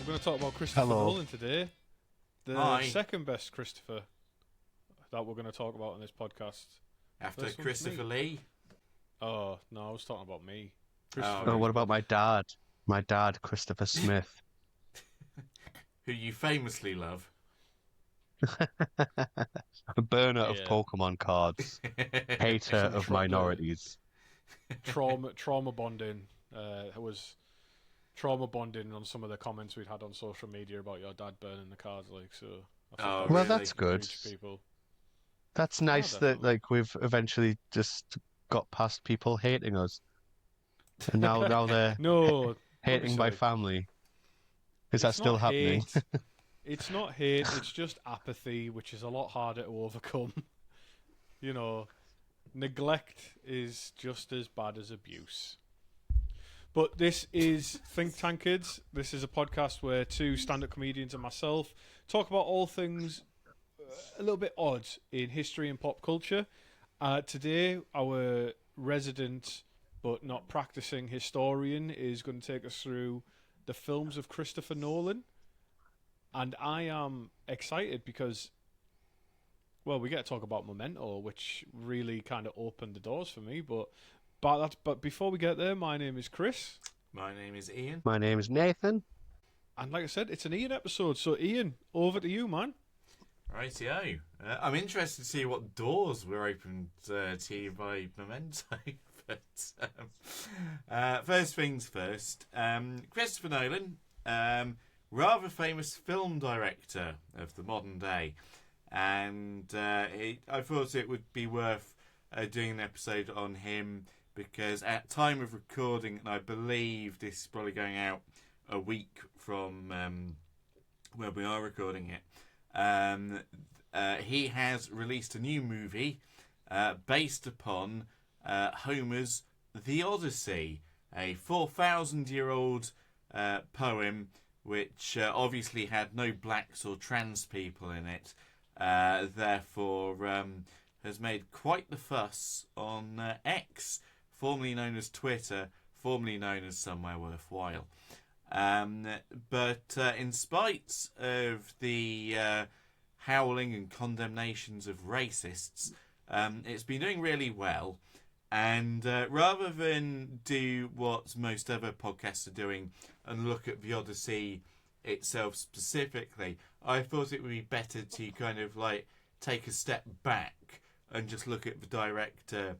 going to talk about Christopher Hello. Nolan today. The Hi. second best Christopher that we're going to talk about on this podcast. After First one's Christopher me. Lee. Oh, no, I was talking about me. Oh, what about my dad? My dad, Christopher Smith. Who you famously love. A burner of Yeah. Pokemon cards. Hater of minorities. Trauma bonding. It was trauma bonding on some of the comments we'd had on social media about your dad burning the cards. Like, so I think Oh, that Well, really? that's good. reached people. That's nice that definitely. we've eventually just got past people hating us, and now they're No, don't be hating my silly. family. Is that It's still not happening? hate. It's not hate. It's just apathy, which is a lot harder to overcome. You know, neglect is just as bad as abuse. But this is Think Tank Kids. This is a podcast where two stand-up comedians and myself talk about all things a little bit odd in history and pop culture. Today, our resident but not practicing historian is going to take us through the films of Christopher Nolan. And I am excited because, well, we get to talk about Memento, which really kind of opened the doors for me. But before we get there, my name is Chris. My name is Ian. My name is Nathan. And like I said, it's an Ian episode. So, Ian, over to you, man. Rightio. I'm interested to see what doors were opened to you by Memento. But first things first. Christopher Nolan, rather famous film director of the modern day. And I thought it would be worth doing an episode on him because at time of recording, and I believe this is probably going out a week from where we are recording it, he has released a new movie based upon Homer's The Odyssey, a 4,000-year-old poem which obviously had no blacks or trans people in it, therefore has made quite the fuss on X, formerly known as Twitter, formerly known as Somewhere Worthwhile. But in spite of the howling and condemnations of racists, it's been doing really well. And rather than do what most other podcasts are doing and look at the Odyssey itself specifically, I thought it would be better to kind of like take a step back and just look at the director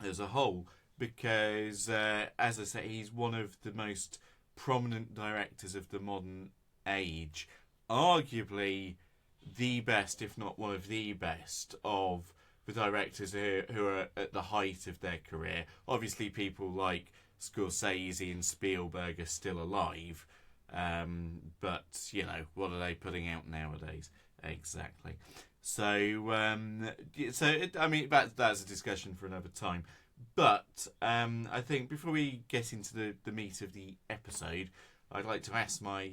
as a whole, because as I say, he's one of the most prominent directors of the modern age, arguably the best, if not one of the best, of the directors who are at the height of their career. Obviously, people like Scorsese and Spielberg are still alive, but, you know, what are they putting out nowadays? Exactly. So, I mean, that's a discussion for another time. But I think before we get into the meat of the episode, I'd like to ask my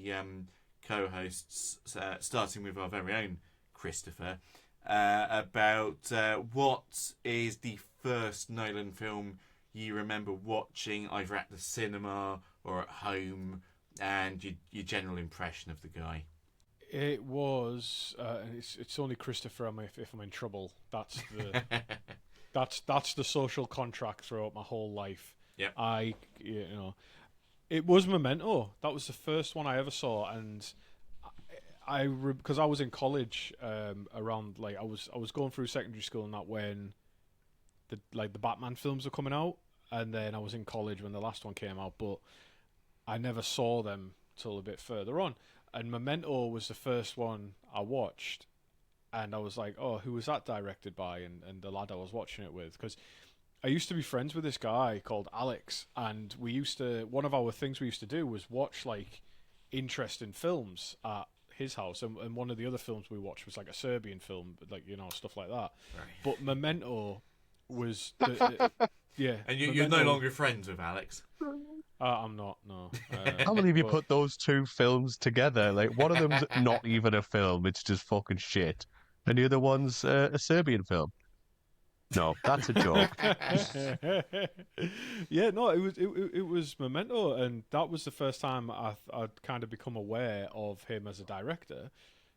co-hosts, starting with our very own Christopher, about what is the first Nolan film you remember watching, either at the cinema or at home, and your general impression of the guy. It was. It's only Christopher. If I'm in trouble, that's the that's the social contract throughout my whole life. Yep. It was Memento. That was the first one I ever saw, and because I was in college around, like, I was going through secondary school and that when the Batman films were coming out, and then I was in college when the last one came out, but I never saw them till a bit further on. And Memento was the first one I watched, and I was like, oh, who was that directed by? And the lad I was watching it with, because I used to be friends with this guy called Alex, and one of our things we used to do was watch, like, interesting films at his house, and one of the other films we watched was like a Serbian film, like, you know, stuff like that. Right. But Memento was yeah. And you're no longer friends with Alex. I'm not. No. I can't believe you put those two films together. Like, one of them's not even a film; it's just fucking shit, and the other one's a Serbian film. No, that's a joke. Yeah, no, it was Memento, and that was the first time I'd kind of become aware of him as a director.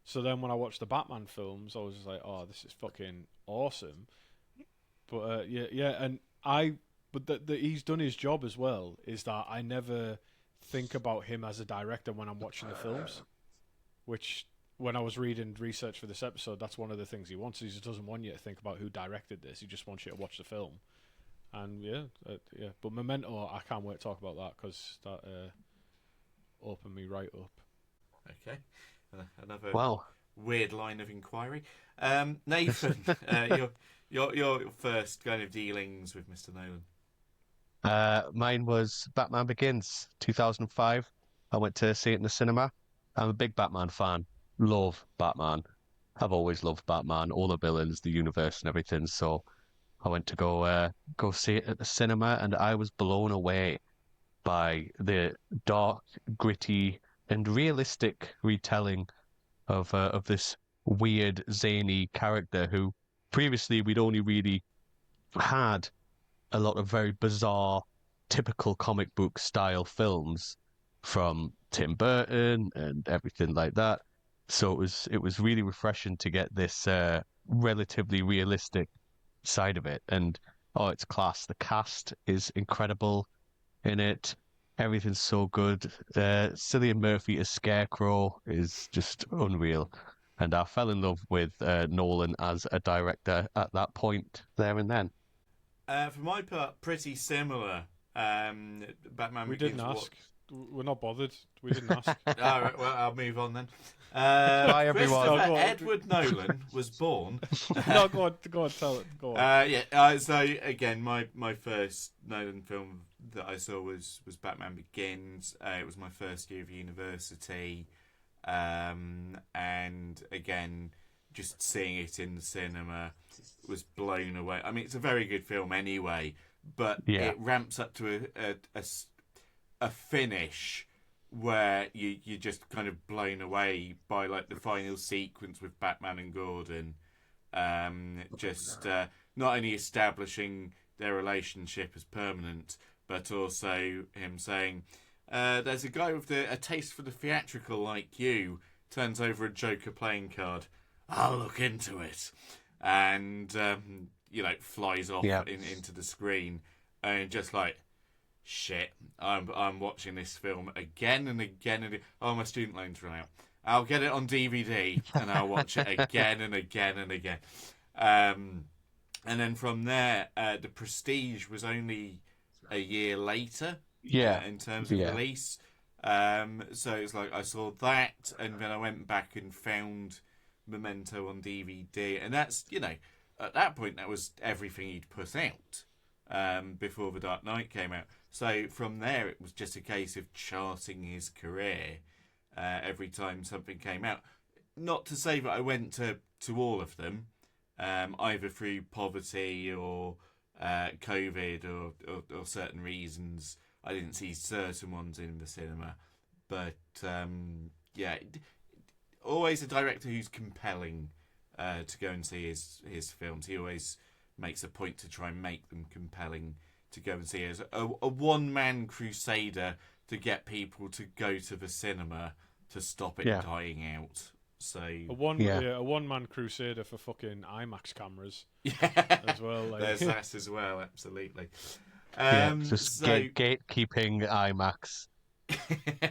So then when I watched the Batman films, I was just like, oh, this is fucking awesome. But and he's done his job as well. Is that I never think about him as a director when I'm watching the films, which when I was reading research for this episode, that's one of the things he wants. He just doesn't want you to think about who directed this. He just wants you to watch the film. And yeah. But Memento, I can't wait to talk about that because that opened me right up. Okay, another Wow. weird line of inquiry. Nathan, your first kind of dealings with Mr. Nolan. Mine was Batman Begins, 2005. I went to see it in the cinema. I'm a big Batman fan. Love Batman. I've always loved Batman, all the villains, the universe, and everything. So I went to go see it at the cinema, and I was blown away by the dark, gritty, and realistic retelling of this weird, zany character who previously we'd only really had a lot of very bizarre, typical comic book style films from Tim Burton and everything like that. So it was really refreshing to get this relatively realistic side of it. And oh, it's class. The cast is incredible in it. Everything's so good. Cillian Murphy as Scarecrow is just unreal. And I fell in love with Nolan as a director at that point there and then. For my part, pretty similar. Batman We Begins didn't ask. We're not bothered. We didn't ask. All right, well, I'll move on then. Bye, everyone. Christopher Go on. Edward Nolan was born. No, go on, tell it. Go on. So again, my first Nolan film that I saw was Batman Begins. It was my first year of university, and again, just seeing it in the cinema was blown away. I mean, it's a very good film anyway, but it ramps up to a finish where you're just kind of blown away by like the final sequence with Batman and Gordon, not only establishing their relationship as permanent, but also him saying, "There's a guy with a taste for the theatrical like you." Turns over a Joker playing card. I'll look into it, and flies off into the screen, and just like, shit, I'm watching this film again and again and again. Oh, my student loan's run out. I'll get it on DVD and I'll watch it again and again and again. And then from there, The Prestige was only a year later. In terms of release. So it's like I saw that, and then I went back and found Memento on DVD, and that's at that point that was everything he'd put out before The Dark Knight came out. So from there, it was just a case of charting his career every time something came out. Not to say that I went to all of them, either through poverty or COVID or certain reasons. I didn't see certain ones in the cinema. But, always a director who's compelling to go and see his films. He always makes a point to try and make them compelling to go and see. As a one-man crusader to get people to go to the cinema to stop it dying out. So a one-man crusader for fucking IMAX cameras. As well. Like. There's that as well, absolutely. Gatekeeping IMAX.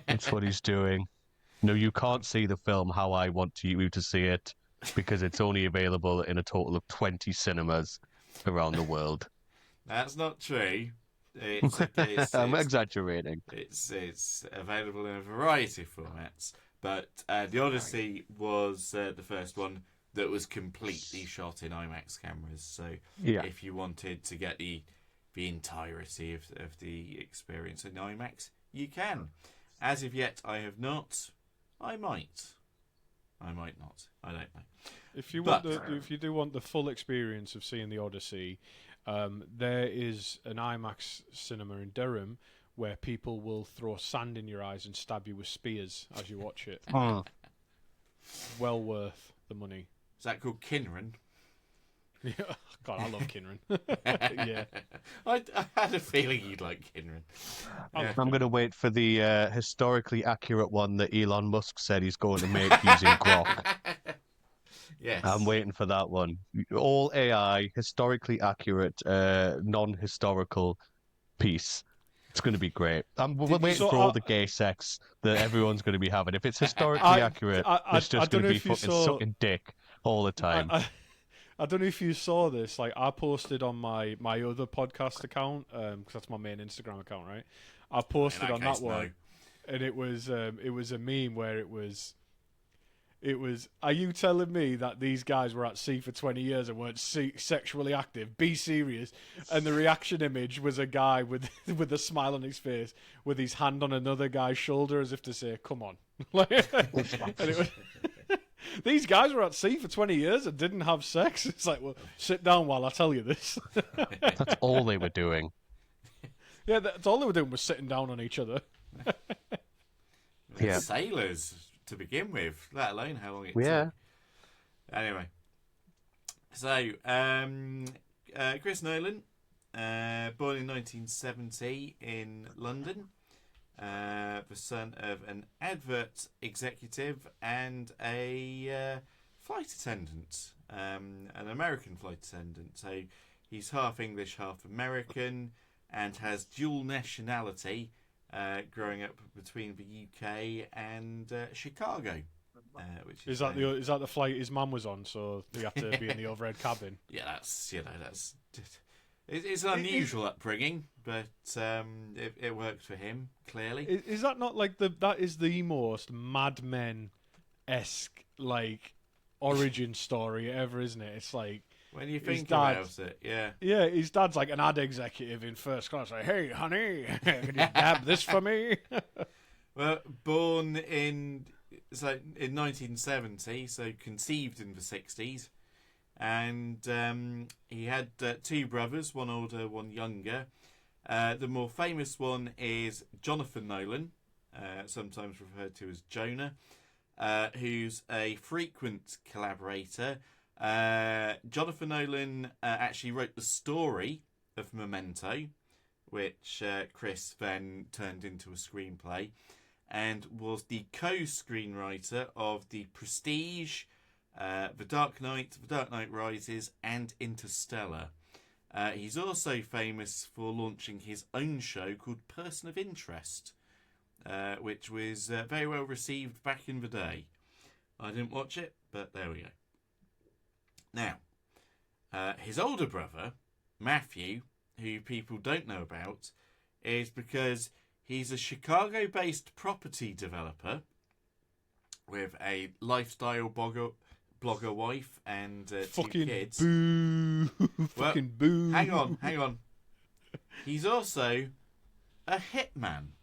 That's what he's doing. No, you can't see the film how I want you to see it because it's only available in a total of 20 cinemas around the world. That's not true. I'm exaggerating. It's available in a variety of formats, but the Odyssey was the first one that was completely shot in IMAX cameras. So if you wanted to get the entirety of the experience in IMAX, you can. As of yet, I have not. I might not. I don't know. If you do want the full experience of seeing the Odyssey, there is an IMAX cinema in Durham where people will throw sand in your eyes and stab you with spears as you watch it. Well worth the money. Is that called Kinren? God, I love Kinran. Yeah. I had a feeling you'd like Kinran. Yeah. I'm going to wait for the historically accurate one that Elon Musk said he's going to make using Grok. Yes. I'm waiting for that one. All AI, historically accurate, non-historical piece. It's going to be great. We're waiting for all the gay sex that everyone's going to be having. If it's historically accurate, it's just going to be fucking sucking dick all the time. I don't know if you saw this. Like, I posted on my other podcast account, because that's my main Instagram account, right? I posted on that one, and it was a meme where it was. Are you telling me that these guys were at sea for 20 years and weren't sexually active? Be serious. And the reaction image was a guy with a smile on his face, with his hand on another guy's shoulder, as if to say, "Come on." And it was. These guys were at sea for 20 years and didn't have sex. It's like, well, sit down while I tell you this. That's all they were doing. Yeah, that's all they were doing was sitting down on each other. Yeah. Sailors to begin with, let alone how long it took. Anyway, so Chris Nolan, born in 1970 in London. The son of an advert executive and a flight attendant, an American flight attendant. So he's half English, half American, and has dual nationality, growing up between the UK and Chicago. Which is that the flight his mum was on? So they had to be in the overhead cabin. Yeah, that's it's an unusual upbringing, but it worked for him, clearly. Is that not like that is the most Mad Men-esque, like, origin story ever, isn't it? It's like, when you think about it, yeah. Yeah, his dad's like an ad executive in first class. Like, "Hey, honey, can you dab this for me?" Well, born in 1970, so conceived in the 60s. And he had two brothers, one older, one younger. The more famous one is Jonathan Nolan, sometimes referred to as Jonah, who's a frequent collaborator. Jonathan Nolan actually wrote the story of Memento, which Chris then turned into a screenplay, and was the co-screenwriter of The Prestige, The Dark Knight Rises, and Interstellar. He's also famous for launching his own show called Person of Interest, which was very well received back in the day. I didn't watch it, but there we go. Now, his older brother, Matthew, who people don't know about, is because he's a Chicago-based property developer with a lifestyle blogger wife and two kids. Boo! Fucking boo! Hang on. He's also a hitman.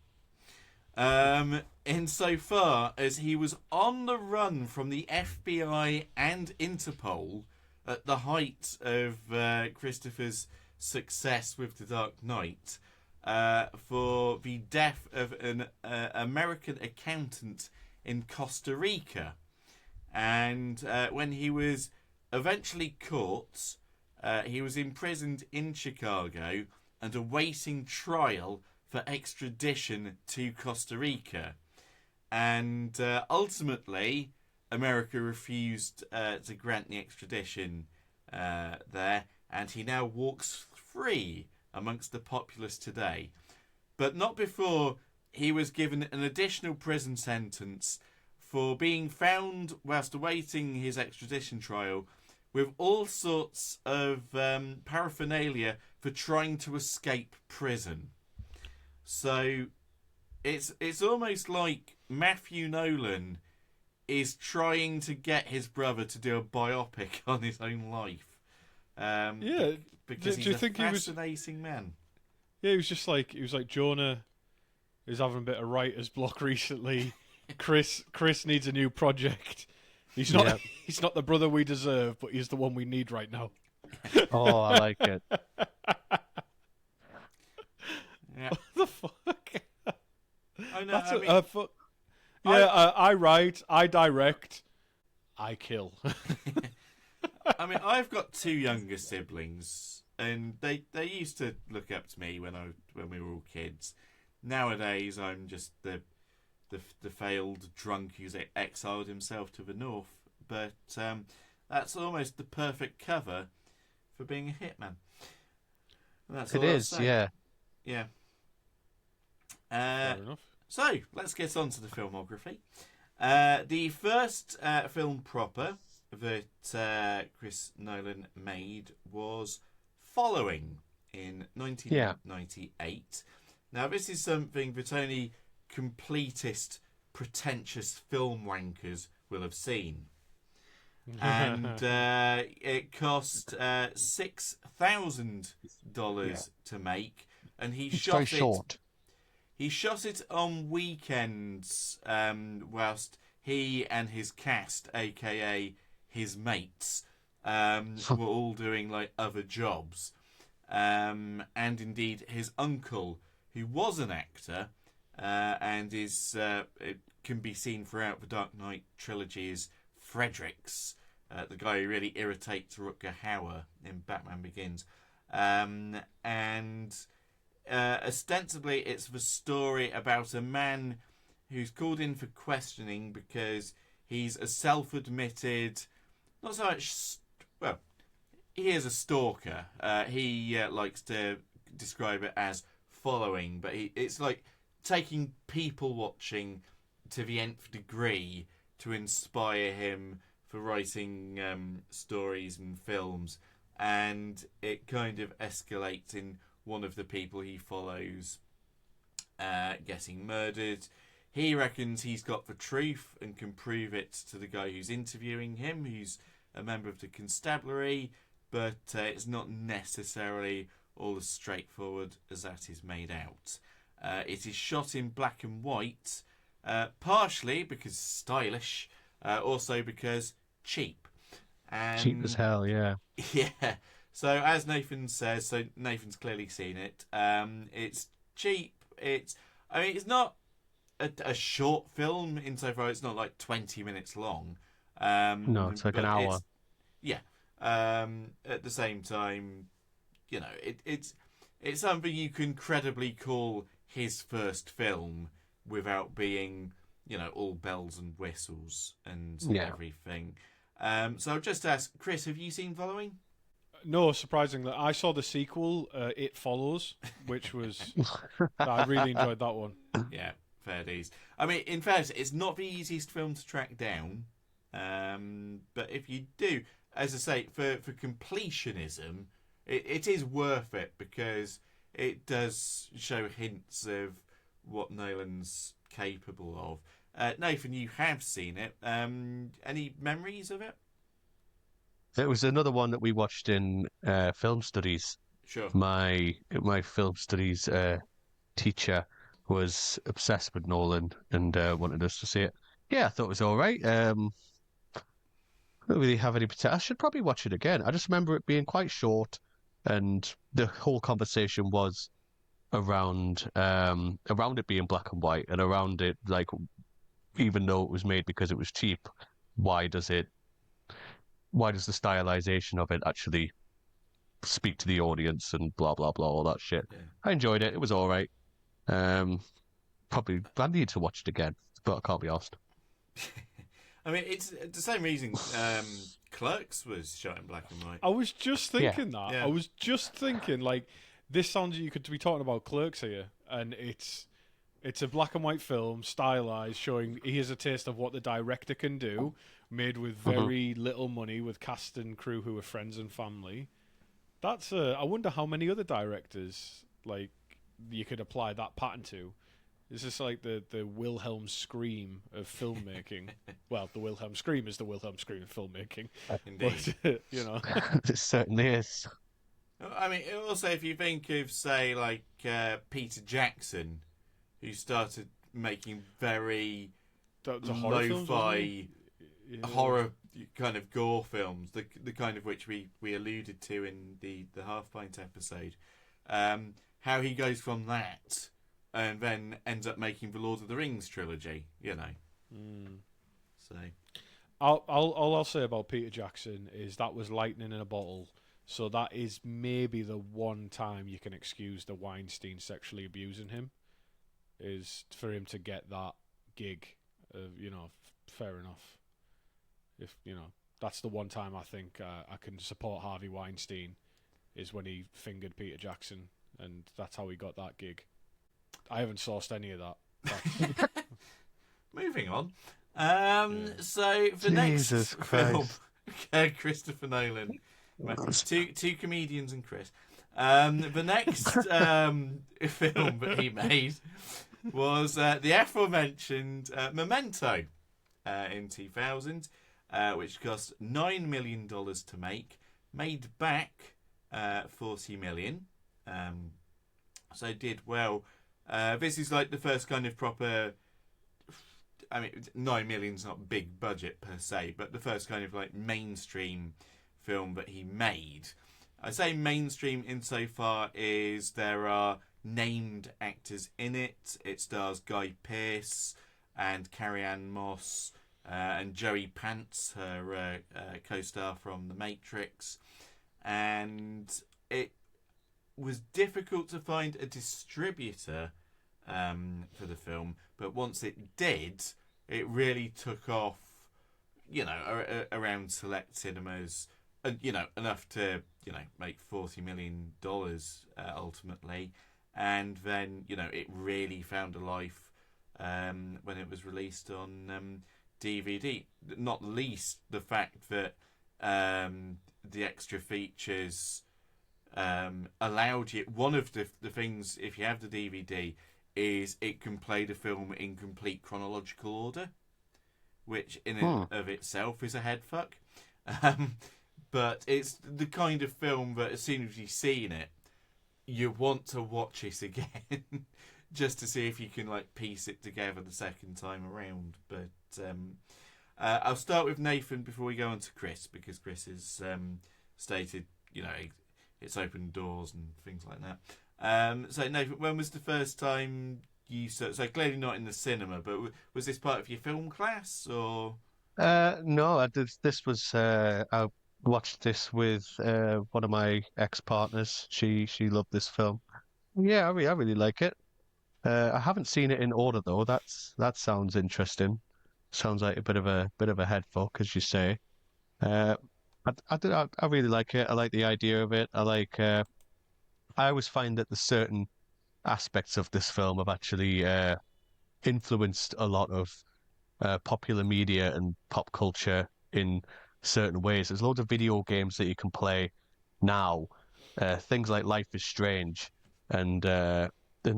Insofar as he was on the run from the FBI and Interpol at the height of Christopher's success with The Dark Knight, for the death of an American accountant in Costa Rica. And when he was eventually caught, he was imprisoned in Chicago and awaiting trial for extradition to Costa Rica. And ultimately, America refused to grant the extradition there, and he now walks free amongst the populace today. But not before he was given an additional prison sentence for being found, whilst awaiting his extradition trial, with all sorts of paraphernalia for trying to escape prison. So it's almost like Matthew Nolan is trying to get his brother to do a biopic on his own life. Because he's a fascinating man. Yeah, he was like Jonah is having a bit of writer's block recently. Chris needs a new project. He's not he's not the brother we deserve, but he's the one we need right now. Oh, I like it. Yeah. What the fuck? I know. I write, I direct, I kill. I mean, I've got two younger siblings, and they used to look up to me when we were all kids. Nowadays, I'm just the failed drunk who's exiled himself to the north. But that's almost the perfect cover for being a hitman. And that's all It I'll is, say. yeah. Yeah. Fair enough. So, let's get on to the filmography. The first film proper that Chris Nolan made was Following in 1998. Now, this is something that only completist, pretentious film wankers will have seen. And it cost $6,000 to make, and It's very short. He shot it on weekends, whilst he and his cast, aka his mates, were all doing like other jobs. And indeed, his uncle, who was an actor, and it can be seen throughout the Dark Knight trilogy, is Fredericks, the guy who really irritates Rutger Hauer in Batman Begins. Ostensibly, it's the story about a man who's called in for questioning because he's a self-admitted, not so much, well, he is a stalker. He likes to describe it as following, but it's like taking people watching to the nth degree to inspire him for writing stories and films, and it kind of escalates in one of the people he follows getting murdered. He reckons he's got the truth and can prove it to the guy who's interviewing him, who's a member of the constabulary, but it's not necessarily all as straightforward as that is made out. It is shot in black and white, partially because stylish, also because cheap. And Cheap as hell, yeah. yeah. So as Nathan says, so Nathan's clearly seen it. It's cheap. It's not a short film insofar it's not like 20 minutes long. No, it's like an hour. At the same time, you know, it's something you can credibly call his first film without being, you know, all bells and whistles and everything. So I'll just ask, Chris, have you seen Following? No, surprisingly, I saw the sequel, It Follows, which was I really enjoyed that one. Yeah, fair dues. I mean, in fairness, it's not the easiest film to track down, but if you do, as I say, for completionism, it is worth it because it does show hints of what Nolan's capable of. Nathan, you have seen it. Any memories of it? It was another one that we watched in film studies. Sure. My film studies teacher was obsessed with Nolan and wanted us to see it. Yeah, I thought it was all right. I don't really have any particular. I should probably watch it again. I just remember it being quite short, and the whole conversation was around it being black and white, and around it, like, even though it was made because it was cheap, why does the stylization of it actually speak to the audience and blah blah blah, all that shit. Yeah. I enjoyed it. It was all right. Probably I need to watch it again, but I can't be asked. I mean, it's the same reason Clerks was shot in black and white. I was just thinking that. Yeah. I was just thinking, like, this sounds you could be talking about Clerks here, and it's a black and white film, stylized, showing here's a taste of what the director can do, made with very little money, with cast and crew who are friends and family. That's I wonder how many other directors like you could apply that pattern to. Is this like the Wilhelm scream of filmmaking? Well, the Wilhelm scream is the Wilhelm scream of filmmaking. Indeed. But, you know. It certainly is. I mean, also, if you think of, say, like Peter Jackson, who started making very The horror films, wasn't lo-fi he? Yeah. horror kind of gore films, the kind of which we alluded to in the Half Pint episode, how he goes from that and then ends up making the Lord of the Rings trilogy, you know. So All I'll say about Peter Jackson is that was lightning in a bottle. So that is maybe the one time you can excuse the Weinstein sexually abusing him, is for him to get that gig. Fair enough. If that's the one time I think I can support Harvey Weinstein, is when he fingered Peter Jackson, and that's how he got that gig. I haven't sourced any of that. Moving on. So the Jesus next film, Christ. Christopher Nolan, two comedians and Chris. The next film that he made was the aforementioned Memento in 2000, which cost $9 million to make, made back $40 million. So did well. This is like the first kind of proper. I mean, $9 million's not big budget per se, but the first kind of like mainstream film that he made. I say mainstream insofar as there are named actors in it. It stars Guy Pearce and Carrie-Anne Moss and Joey Pants, her co-star from The Matrix. And it was difficult to find a distributor for the film, but once it did, it really took off, around select cinemas, and enough to make $40 million ultimately, and then it really found a life when it was released on DVD. Not least the fact that the extra features allowed you. One of the things, if you have the DVD, is it can play the film in complete chronological order, which in and of itself is a headfuck. But it's the kind of film that as soon as you've seen it, you want to watch it again, just to see if you can piece it together the second time around. But I'll start with Nathan before we go on to Chris, because Chris has stated, it's opened doors and things like that. So Nathan, when was the first time you saw? So clearly not in the cinema, but was this part of your film class or? No, I did. This was I watched this with one of my ex-partners. She loved this film. Yeah, I really like it. I haven't seen it in order though. That sounds interesting. Sounds like a bit of a head fuck, as you say. I really like it. I like the idea of it. I always find that the certain aspects of this film have actually influenced a lot of popular media and pop culture in certain ways. There's loads of video games that you can play now, things like Life is Strange and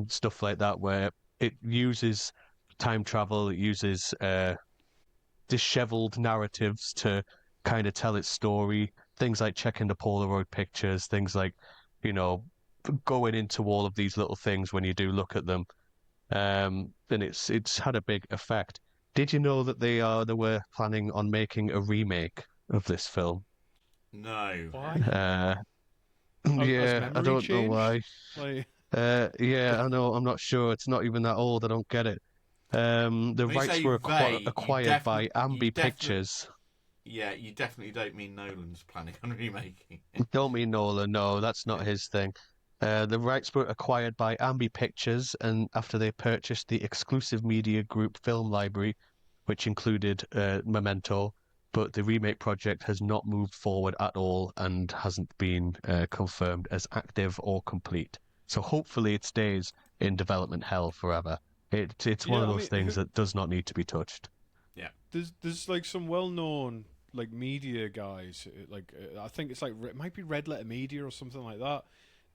stuff like that, where it uses time travel, it uses disheveled narratives to kind of tell its story. Things like checking the Polaroid pictures, things like, going into all of these little things when you do look at them. And it's had a big effect. Did you know that they were planning on making a remake of this film? No. Why? Yeah, I don't know why. Like... Yeah, I know. I'm not sure. It's not even that old. I don't get it. The rights were acquired by Ambi Pictures. Yeah, you definitely don't mean Nolan's planning on remaking. Don't mean Nolan. No, that's not his thing. The rights were acquired by Ambi Pictures, and after they purchased the exclusive media group film library, which included Memento, but the remake project has not moved forward at all and hasn't been confirmed as active or complete. So hopefully it stays in development hell forever. It's one of those things that does not need to be touched. Yeah, there's some well-known media guys. I think it might be Red Letter Media or something like that.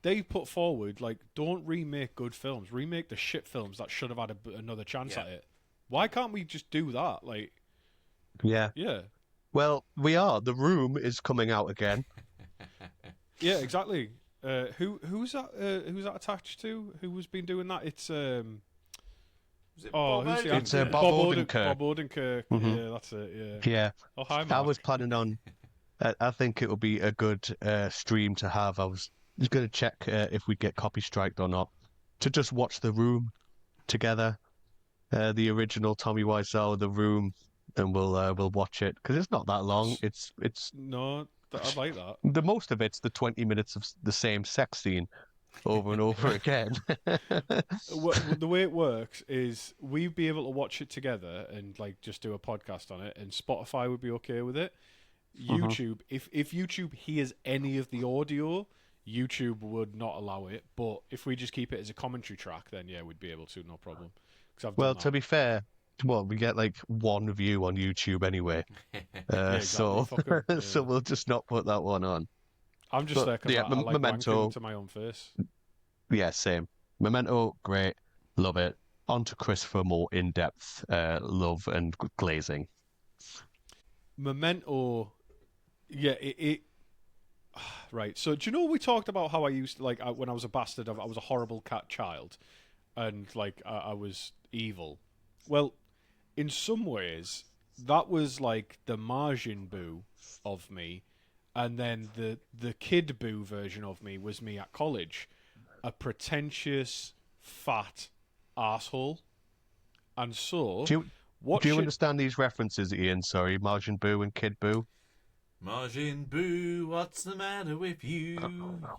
They put forward don't remake good films, remake the shit films that should have had another chance at it. Why can't we just do that? Yeah. Well, we are. The Room is coming out again. Yeah, exactly. Who's that attached to? Who has been doing that? It's Bob Odenkirk? It's Bob Odenkirk. Bob Odenkirk. Mm-hmm. Yeah, that's it. Yeah. Yeah. Oh, hi, Mark. I was planning on. I think it would be a good stream to have. I was going to check if we'd get copy striked or not, to just watch The Room together. The original Tommy Wiseau, The Room, and we'll watch it because it's not that long. It's No, I'd like that. the most of it's the 20 minutes of the same sex scene over and over again. The way it works is we'd be able to watch it together and like just do a podcast on it, and Spotify would be okay with it. YouTube, if YouTube hears any of the audio, YouTube would not allow it. But if we just keep it as a commentary track, then yeah, we'd be able to, no problem. 'Cause I've done Well, that. to be fair, well, we get like one view on YouTube anyway, Yeah, exactly. Fuck 'em. so we'll just not put that one on. I'm just But, there because yeah, I like Memento. wanking to my own face. Yeah, same. Memento, great, love it. On to Christopher, more in-depth love and glazing. Memento, yeah, it right. So do you know we talked about how I used to, like when I was a bastard, I was a horrible cat child, and like I was evil. Well, in some ways, that was like the Majin Buu of me, and then the Kid Buu version of me was me at college, a pretentious, fat asshole. And so, Do what you shit- understand these references, Ian? Sorry, Margin Boo and Kid Boo. Majin Buu, what's the matter with you?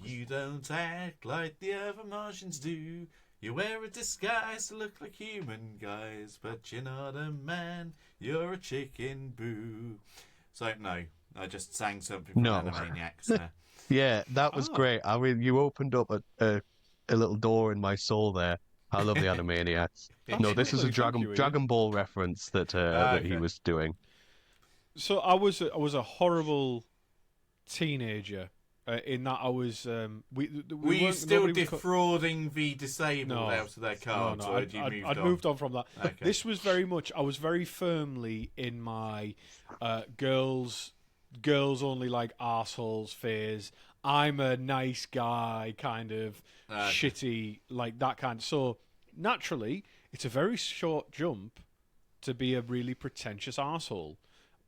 You don't act like the other Martians do. You wear a disguise to look like human guys, but you're not a man, you're a chicken, Boo. So, no, I just sang something from No. Animaniacs there. Yeah, that was great. I mean, you opened up a little door in my soul there. I love the Animaniacs. No, this is a Absolutely, thank you, Ian. Dragon Ball reference that that he Okay. was doing. So I was a horrible teenager. In that I was Were you weren't- still nobody was defrauding the disabled No. out of their cards, no, or had you moved I'd on? moved on from that. Okay. This was very much. I was very firmly in my girls only like assholes phase. I'm a nice guy, kind of shitty, like that kind. So naturally, it's a very short jump to be a really pretentious asshole.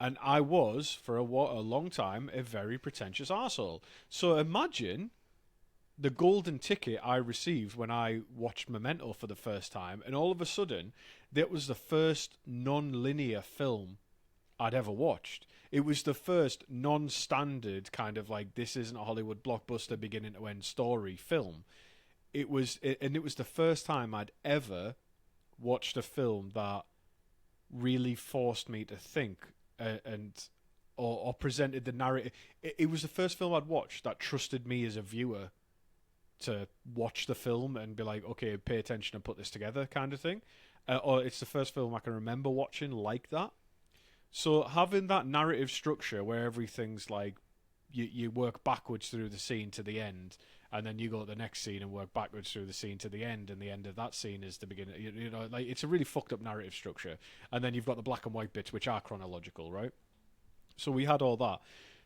And I was, for a long time, a very pretentious arsehole. So imagine the golden ticket I received when I watched Memento for the first time, and all of a sudden, that was the first non-linear film I'd ever watched. It was the first non-standard kind of like, this isn't a Hollywood blockbuster beginning to end story film. It was the first time I'd ever watched a film that really forced me to think or presented the narrative. It was the first film I'd watched that trusted me as a viewer to watch the film and be like, okay, pay attention and put this together, kind of thing. Or it's the first film I can remember watching like that. So having that narrative structure where everything's like you work backwards through the scene to the end, and then you go to the next scene and work backwards through the scene to the end, and the end of that scene is the beginning. You know, like it's a really fucked up narrative structure. And then you've got the black and white bits, which are chronological, right? So we had all that.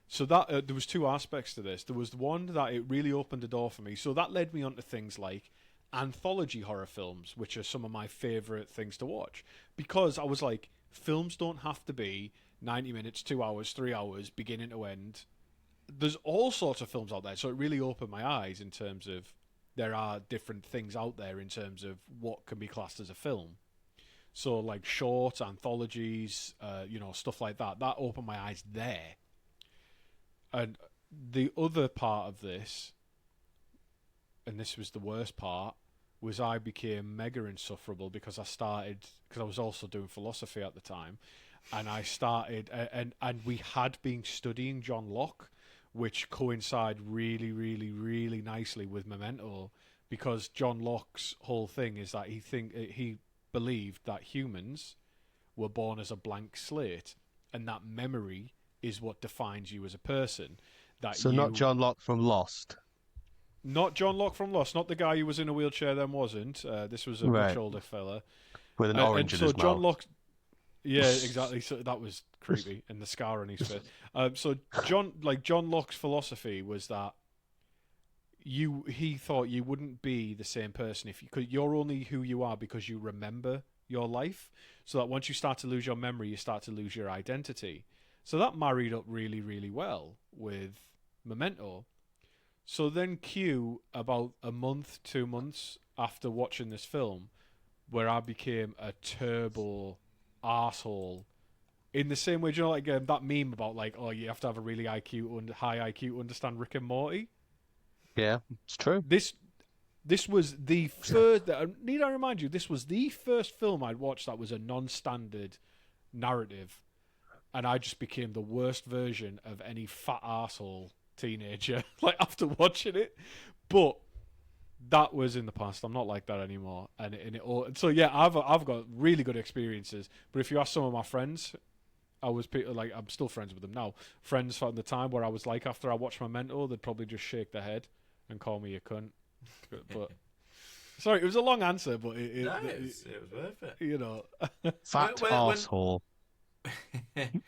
So that there was two aspects to this. There was the one that it really opened the door for me. So that led me on to things like anthology horror films, which are some of my favourite things to watch. Because I was like, films don't have to be 90 minutes, 2 hours, 3 hours, beginning to end. There's all sorts of films out there, so it really opened my eyes in terms of there are different things out there in terms of what can be classed as a film. So like short anthologies, stuff like that. That opened my eyes there. And the other part of this, and this was the worst part, was I became mega insufferable because I was also doing philosophy at the time, and I started, and we had been studying John Locke, which coincide really, really, really nicely with Memento, because John Locke's whole thing is that he believed that humans were born as a blank slate, and that memory is what defines you as a person. Not John Locke from Lost. Not John Locke from Lost, not the guy who was in a wheelchair then wasn't. This was a much older fella. With an orange in his John mouth. Locke, yeah, exactly. So that was creepy, and the scar on his face. So John Locke's philosophy was that he thought you wouldn't be the same person because you're only who you are because you remember your life. So that once you start to lose your memory, you start to lose your identity. So that married up really, really well with Memento. So then Q, about a month, 2 months after watching this film, where I became a turbo arsehole in the same way, do you know, like that meme about like, oh, you have to have a really high IQ to understand Rick and Morty. Yeah, it's true. This was the first. Need I remind you? This was the first film I'd watched that was a non-standard narrative, and I just became the worst version of any fat asshole teenager. Like after watching it, but that was in the past. I'm not like that anymore, and it all. So yeah, I've got really good experiences. But if you ask some of my friends, like I'm still friends with them now. Friends from the time where I was like after I watched Memento, they'd probably just shake their head and call me a cunt. But sorry, it was a long answer, but it was worth it. You know, Fat asshole.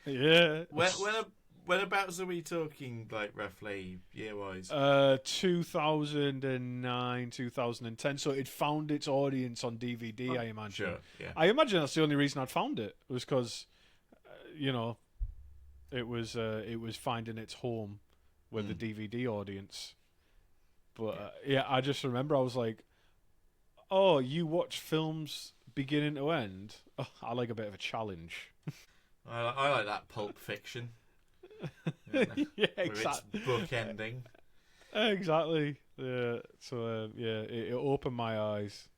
Yeah. Whenabouts are we talking, like roughly year-wise? 2009, 2010. So it found its audience on DVD. I imagine. Sure. Yeah. I imagine that's the only reason I'd found it was because, you know, it was finding its home with the DVD audience. But yeah, I just remember I was like, "Oh, you watch films beginning to end? Oh, I like a bit of a challenge." I like that Pulp Fiction. Yeah, exactly. With its book ending. Exactly. Yeah. So yeah, it opened my eyes.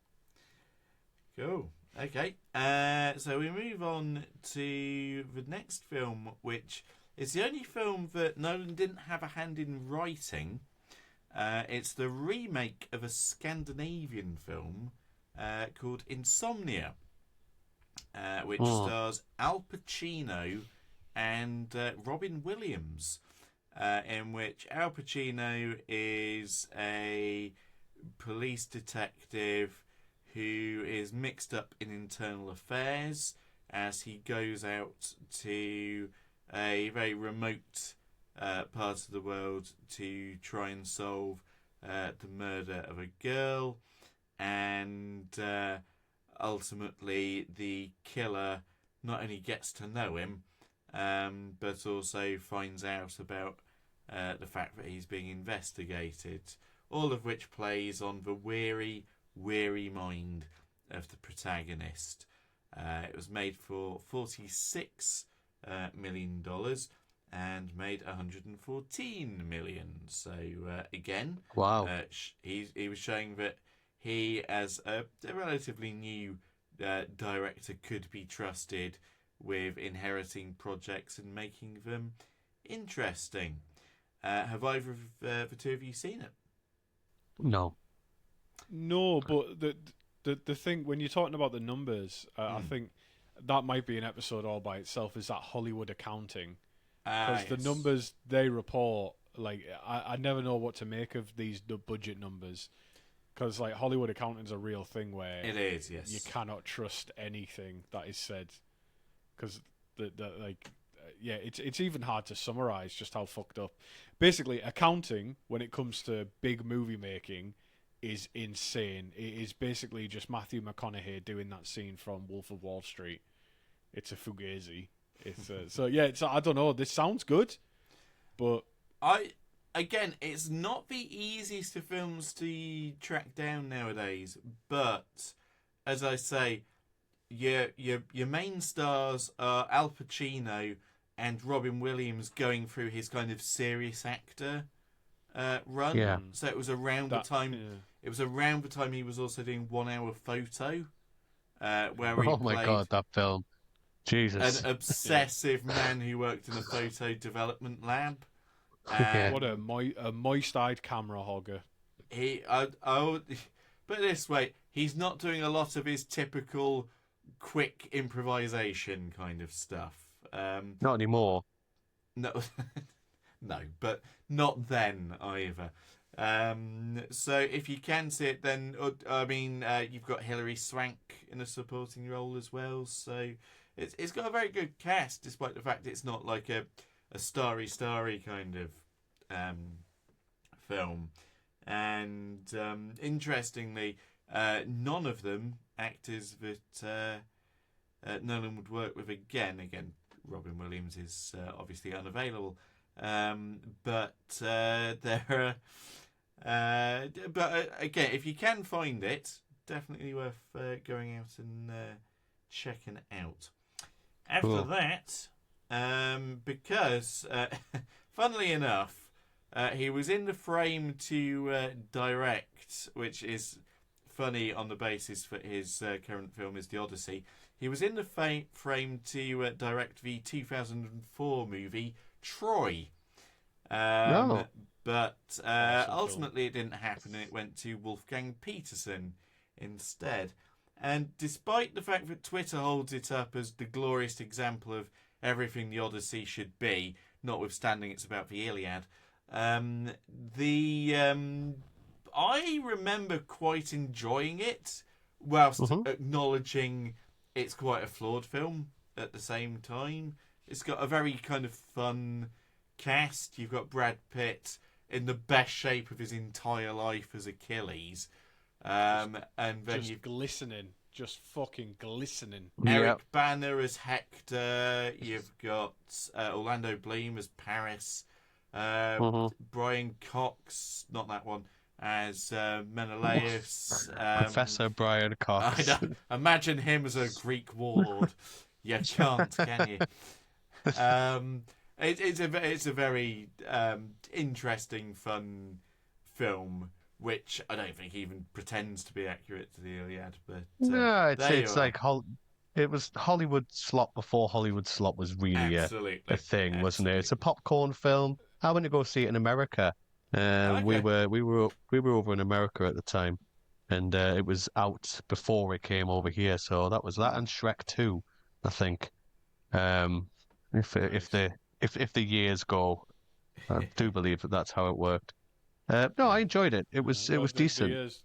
Cool. Okay. So we move on to the next film, which is the only film that Nolan didn't have a hand in writing. It's the remake of a Scandinavian film called Insomnia, which stars Al Pacino and Robin Williams, in which Al Pacino is a police detective who is mixed up in internal affairs as he goes out to a very remote part of the world to try and solve the murder of a girl, and ultimately the killer not only gets to know him, but also finds out about the fact that he's being investigated, all of which plays on the weary mind of the protagonist. It was made for $46 million and made $114 million. So again, wow, he was showing that he, as a relatively new director, could be trusted with inheriting projects and making them interesting. Have either of the two of you seen it? No. No, but the thing when you're talking about the numbers, I think that might be an episode all by itself. Is that Hollywood accounting? Because the numbers they report, like I never know what to make of the budget numbers. Because like Hollywood accounting is a real thing where it is. Yes, you cannot trust anything that is said. Because it's even hard to summarize just how fucked up. Basically, accounting when it comes to big movie making is insane. It is basically just Matthew McConaughey doing that scene from Wolf of Wall Street. It's a fugazi. It's so yeah. It's I don't know. This sounds good, but it's not the easiest of films to track down nowadays. But as I say, your main stars are Al Pacino and Robin Williams going through his kind of serious actor run. Yeah. So it was around the time. Yeah. It was around the time he was also doing 1 Hour Photo, where he oh my god, that film, Jesus, an obsessive man who worked in a photo development lab. What a moist-eyed camera hogger. But this way, he's not doing a lot of his typical quick improvisation kind of stuff. Not anymore. No, no, but not then either. So if you can see it, then you've got Hilary Swank in a supporting role as well. So it's got a very good cast, despite the fact it's not like a starry kind of film. And interestingly, none of them actors that Nolan would work with again. Again, Robin Williams is obviously unavailable, but there are. But again, if you can find it, definitely worth going out and checking out. After that, because, funnily enough, he was in the frame to direct, which is funny on the basis for his current film is The Odyssey. He was in the frame to direct the 2004 movie Troy. No. But Awesome ultimately it didn't happen, and it went to Wolfgang Petersen instead. And despite the fact that Twitter holds it up as the glorious example of everything the Odyssey should be, notwithstanding it's about the Iliad, I remember quite enjoying it, whilst acknowledging it's quite a flawed film at the same time. It's got a very kind of fun cast. You've got Brad Pitt in the best shape of his entire life as Achilles. And then Just you've glistening. Just fucking glistening. Eric Banner as Hector. You've got Orlando Bloom as Paris. Brian Cox, not that one, as Menelaus. Professor Brian Cox. I know. Imagine him as a Greek warlord. You can't, can you? It's a very interesting, fun film, which I don't think even pretends to be accurate to the Iliad. But No, there you it's are. like it was Hollywood slop before Hollywood slop was really Absolutely a thing, wasn't it? It's a absolutely. popcorn film. I went to go see it in America. We Okay. were over in America at the time, and it was out before it came over here. So that was that, and Shrek 2, I think. Um, if Nice. the years go, I do believe that that's how it worked. No, I enjoyed it. It was Well, the decent, years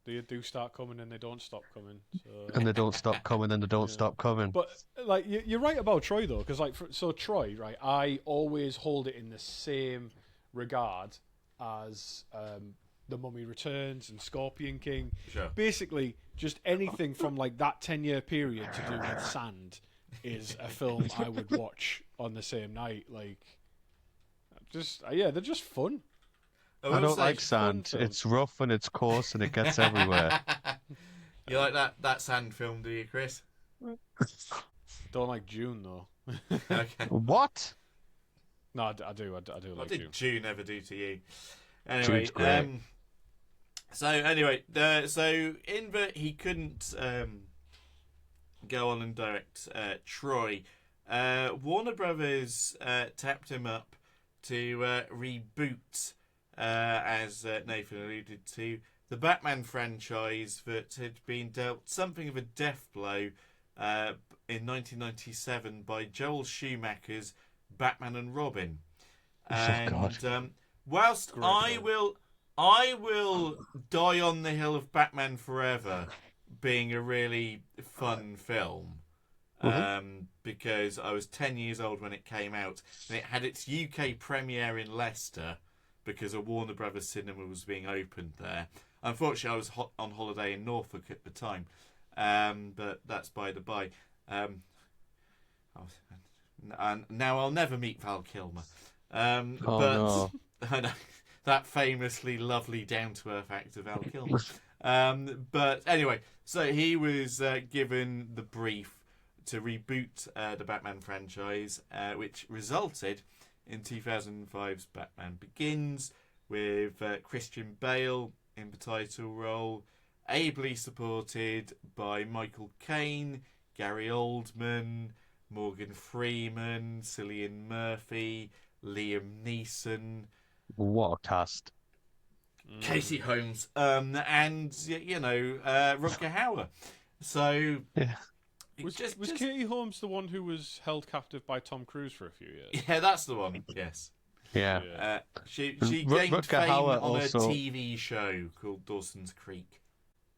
they do start coming and they don't stop coming. So. and they don't stop coming, and they don't Yeah. stop coming. But like you're right about Troy though, because like so Troy, right? I always hold it in the same regard as The Mummy Returns and Scorpion King. Sure. Basically, just anything from like that 10-year period to do with sand is a film I would watch on the same night. Like, just they're just fun. I will don't say- like sand. film. It's rough and it's coarse and it gets everywhere. You like that sand film, do you, Chris? Don't like June though. Okay. What? No, I do What like did June. June ever do to you? Anyway, June's great. so in that he couldn't go on and direct Troy, Warner Brothers tapped him up to reboot, as Nathan alluded to, the Batman franchise that had been dealt something of a death blow in 1997 by Joel Schumacher's Batman and Robin. And God. whilst Great I will die on the hill of Batman Forever being a really fun film, because I was 10 years old when it came out, and it had its UK premiere in Leicester because a Warner Brothers cinema was being opened there. Unfortunately, I was on holiday in Norfolk at the time, but that's by the by. And now I'll never meet Val Kilmer. No. I know, that famously lovely, down-to-earth actor Val Kilmer. But anyway, so he was given the brief to reboot the Batman franchise, which resulted in 2005's Batman Begins, with Christian Bale in the title role, ably supported by Michael Caine, Gary Oldman, Morgan Freeman, Cillian Murphy, Liam Neeson, What a cast. Casey Holmes, and Rutger Hauer. So Yeah. Was Katie Holmes the one who was held captive by Tom Cruise for a few years? Yeah, that's the one. Yes, Yeah. she Rutger gained fame Hauer on also- a TV show called Dawson's Creek.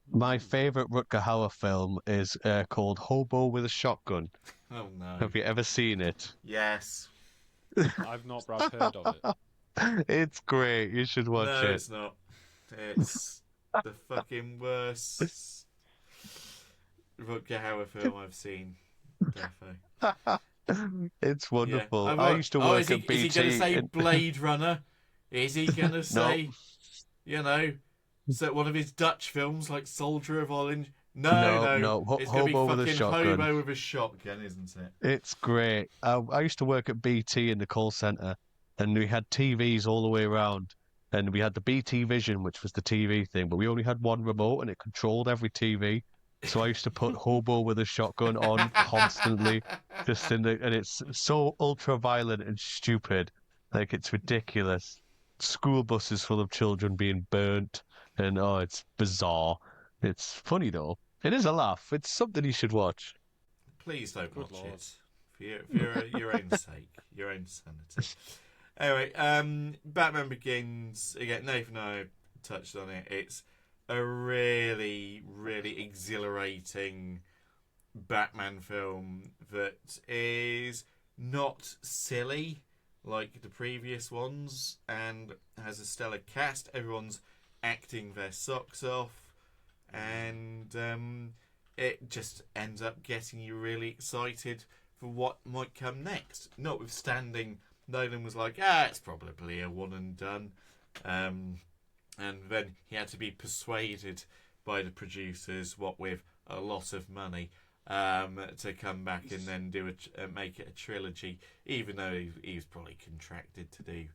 My favourite Rutger Hauer film is called Hobo with a Shotgun. Oh no! Have you ever seen it? Yes. I've not heard of it. It's great. You should watch No, it. it's not. It's the fucking worst Rutger Hauer film I've seen. Definitely. It's wonderful. Yeah. I used to work at BT. Is he going to say and- Blade Runner? Is he going to say, so one of his Dutch films like Soldier of No. No. It's going to be Hobo with a fucking shotgun. hobo with a shotgun, isn't it? It's great. I used to work at BT in the call center, and we had TVs all the way around. And we had the BT Vision, which was the TV thing, but we only had one remote, and it controlled every TV. So I used to put Hobo with a shotgun on constantly, just in the, and it's so ultra violent and stupid, like it's ridiculous. School buses full of children being burnt, and oh, it's bizarre. It's funny though. It is a laugh. It's something you should watch. Please don't Good watch lord. it. For your own sake, your own sanity. Anyway, Batman Begins, again, Nathan and I touched on it. It's a really, really exhilarating Batman film that is not silly like the previous ones and has a stellar cast. Everyone's acting their socks off, and it just ends up getting you really excited for what might come next. Notwithstanding, Nolan was like, it's probably a one and done. And then he had to be persuaded by the producers, what with a lot of money, to come back and then make it a trilogy, even though he was probably contracted to do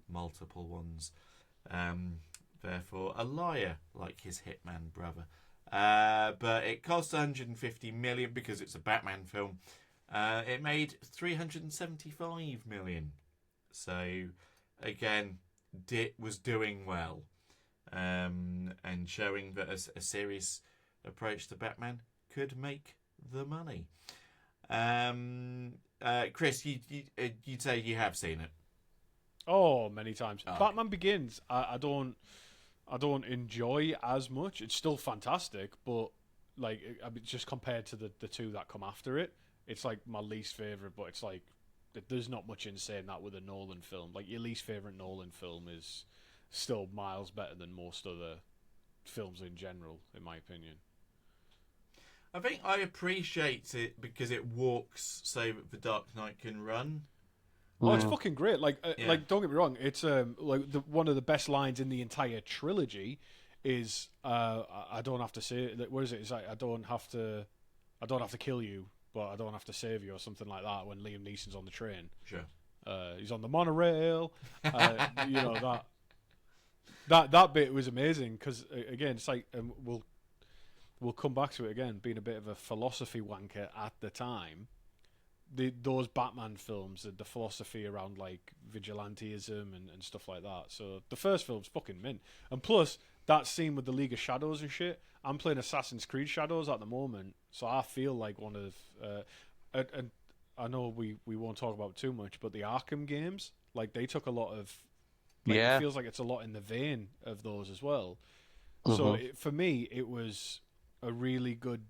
multiple ones. Therefore, a liar like his Hitman brother. But it cost 150 million because it's a Batman film. It made 375 million. So, again, was doing well. And showing that a serious approach to Batman could make the money. Chris, you'd say you have seen it. Oh, many times. Oh. Batman Begins, I don't enjoy as much. It's still fantastic, but like just compared to the two that come after it, it's like my least favorite. But it's like there's not much in saying that with a Nolan film. Like your least favorite Nolan film is still miles better than most other films in general, in my opinion. I think I appreciate it because it walks so that the Dark Knight can run. Oh, it's fucking great. Like, Yeah. like don't get me wrong. It's like one of the best lines in the entire trilogy is I don't have to say. What is it? It's like I don't have to kill you, but I don't have to save you, or something like that. When Liam Neeson's on the train, Sure. he's on the monorail. You know that bit was amazing because again, it's like we'll come back to it again. Being a bit of a philosophy wanker at the time. Those Batman films, the philosophy around like vigilantism and stuff like that. So the first film's fucking mint. And plus, that scene with the League of Shadows and shit, I'm playing Assassin's Creed Shadows at the moment, so I feel like one of... and I know we won't talk about too much, but the Arkham games, like they took a lot of... Like, Yeah. It feels like it's a lot in the vein of those as well. So for me, it was a really good...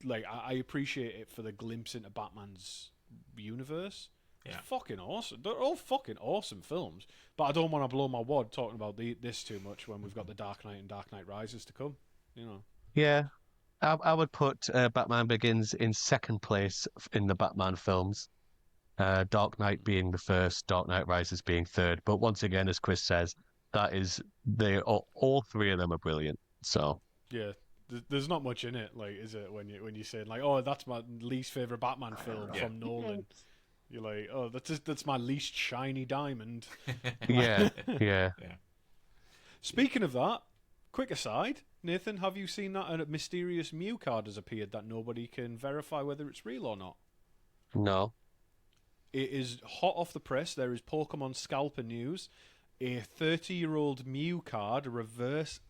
Like, I appreciate it for the glimpse into Batman's universe. Yeah. It's fucking awesome. They're all fucking awesome films. But I don't want to blow my wad talking about this too much when we've got the Dark Knight and Dark Knight Rises to come. You know. Yeah. I would put Batman Begins in second place in the Batman films. Dark Knight being the first, Dark Knight Rises being third. But once again, as Chris says, all three of them are brilliant. So Yeah. There's not much in it, like, is it? When you say like, oh, that's my least favorite Batman film from Nolan. You're like, oh, that's my least shiny diamond. yeah. Speaking of that, quick aside, Nathan, have you seen that a mysterious Mew card has appeared that nobody can verify whether it's real or not? No. It is hot off the press. There is Pokemon Scalper news. A 30-year-old Mew card, reverse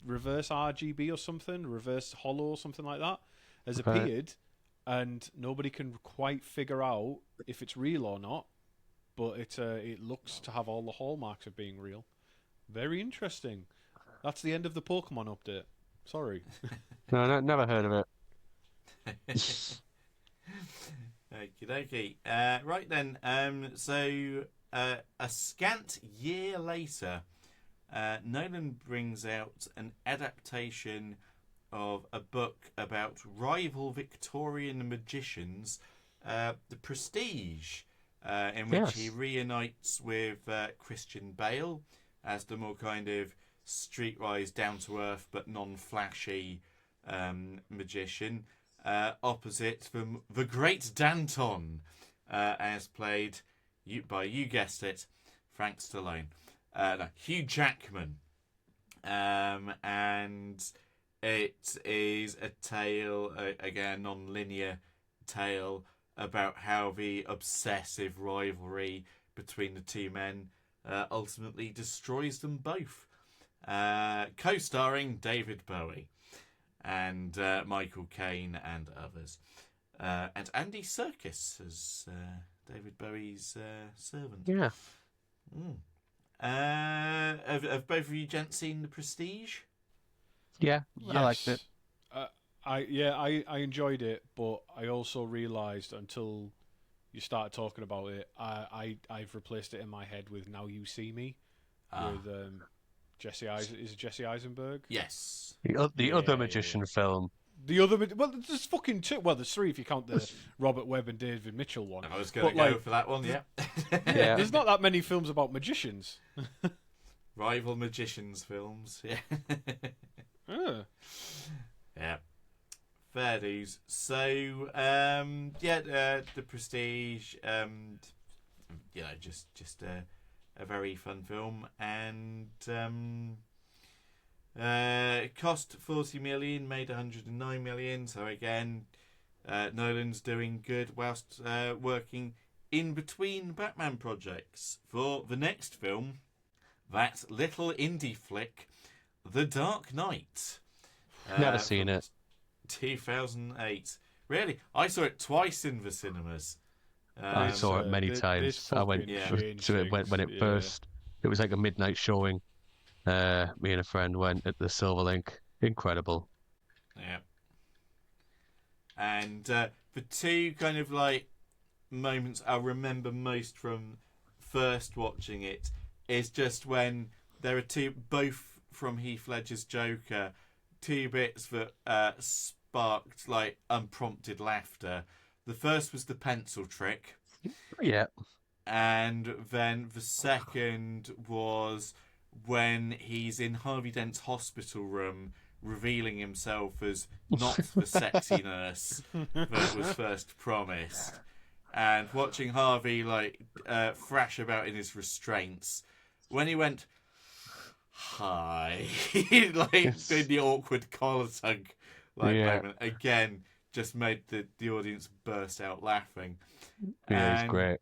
RGB or something, reverse holo or something like that, has appeared, and nobody can quite figure out if it's real or not. But it looks to have all the hallmarks of being real. Very interesting. That's the end of the Pokemon update. Sorry. No, never heard of it. Okie dokie. Right then. So a scant year later, Nolan brings out an adaptation of a book about rival Victorian magicians, The Prestige, in which he reunites with Christian Bale as the more kind of streetwise, down-to-earth but non-flashy magician, opposite the great Danton, as played by, you guessed it, Frank Stallone. No, Hugh Jackman. And it is a tale, again, non-linear tale, about how the obsessive rivalry between the two men ultimately destroys them both. Co-starring David Bowie and Michael Caine and others. And Andy Serkis as David Bowie's servant. Yeah. Have both of you gents seen The Prestige? Yeah, Yes. I liked it. I enjoyed it, but I also realised until you started talking about it, I've replaced it in my head with Now You See Me with Jesse Eisenberg? Yes. The other magician film. The other, well, there's fucking two. Well, there's three if you count the Robert Webb and David Mitchell one. I was going to go for that one, yeah. Yeah. There's not that many films about magicians. Rival magicians films, yeah. Yeah. Fair dues. So, The Prestige, just a very fun film, and cost 40 million, made 109 million. So again, Nolan's doing good whilst working in between Batman projects for the next film, that little indie flick, The Dark Knight. Never seen it. 2008. Really? I saw it twice in the cinemas. I saw it many times. I went to it when it first. It was like a midnight showing. Me and a friend went at the Silver Link. Incredible. Yeah. And the two kind of like moments I remember most from first watching it is just when there are two, both from Heath Ledger's Joker, two bits that sparked like unprompted laughter. The first was the pencil trick. Yeah. And then the second was when he's in Harvey Dent's hospital room revealing himself as not the sexy nurse that was first promised. And watching Harvey thrash about in his restraints. When he went, hi, in the awkward collar tug moment, again, just made the audience burst out laughing. Yeah, it's great.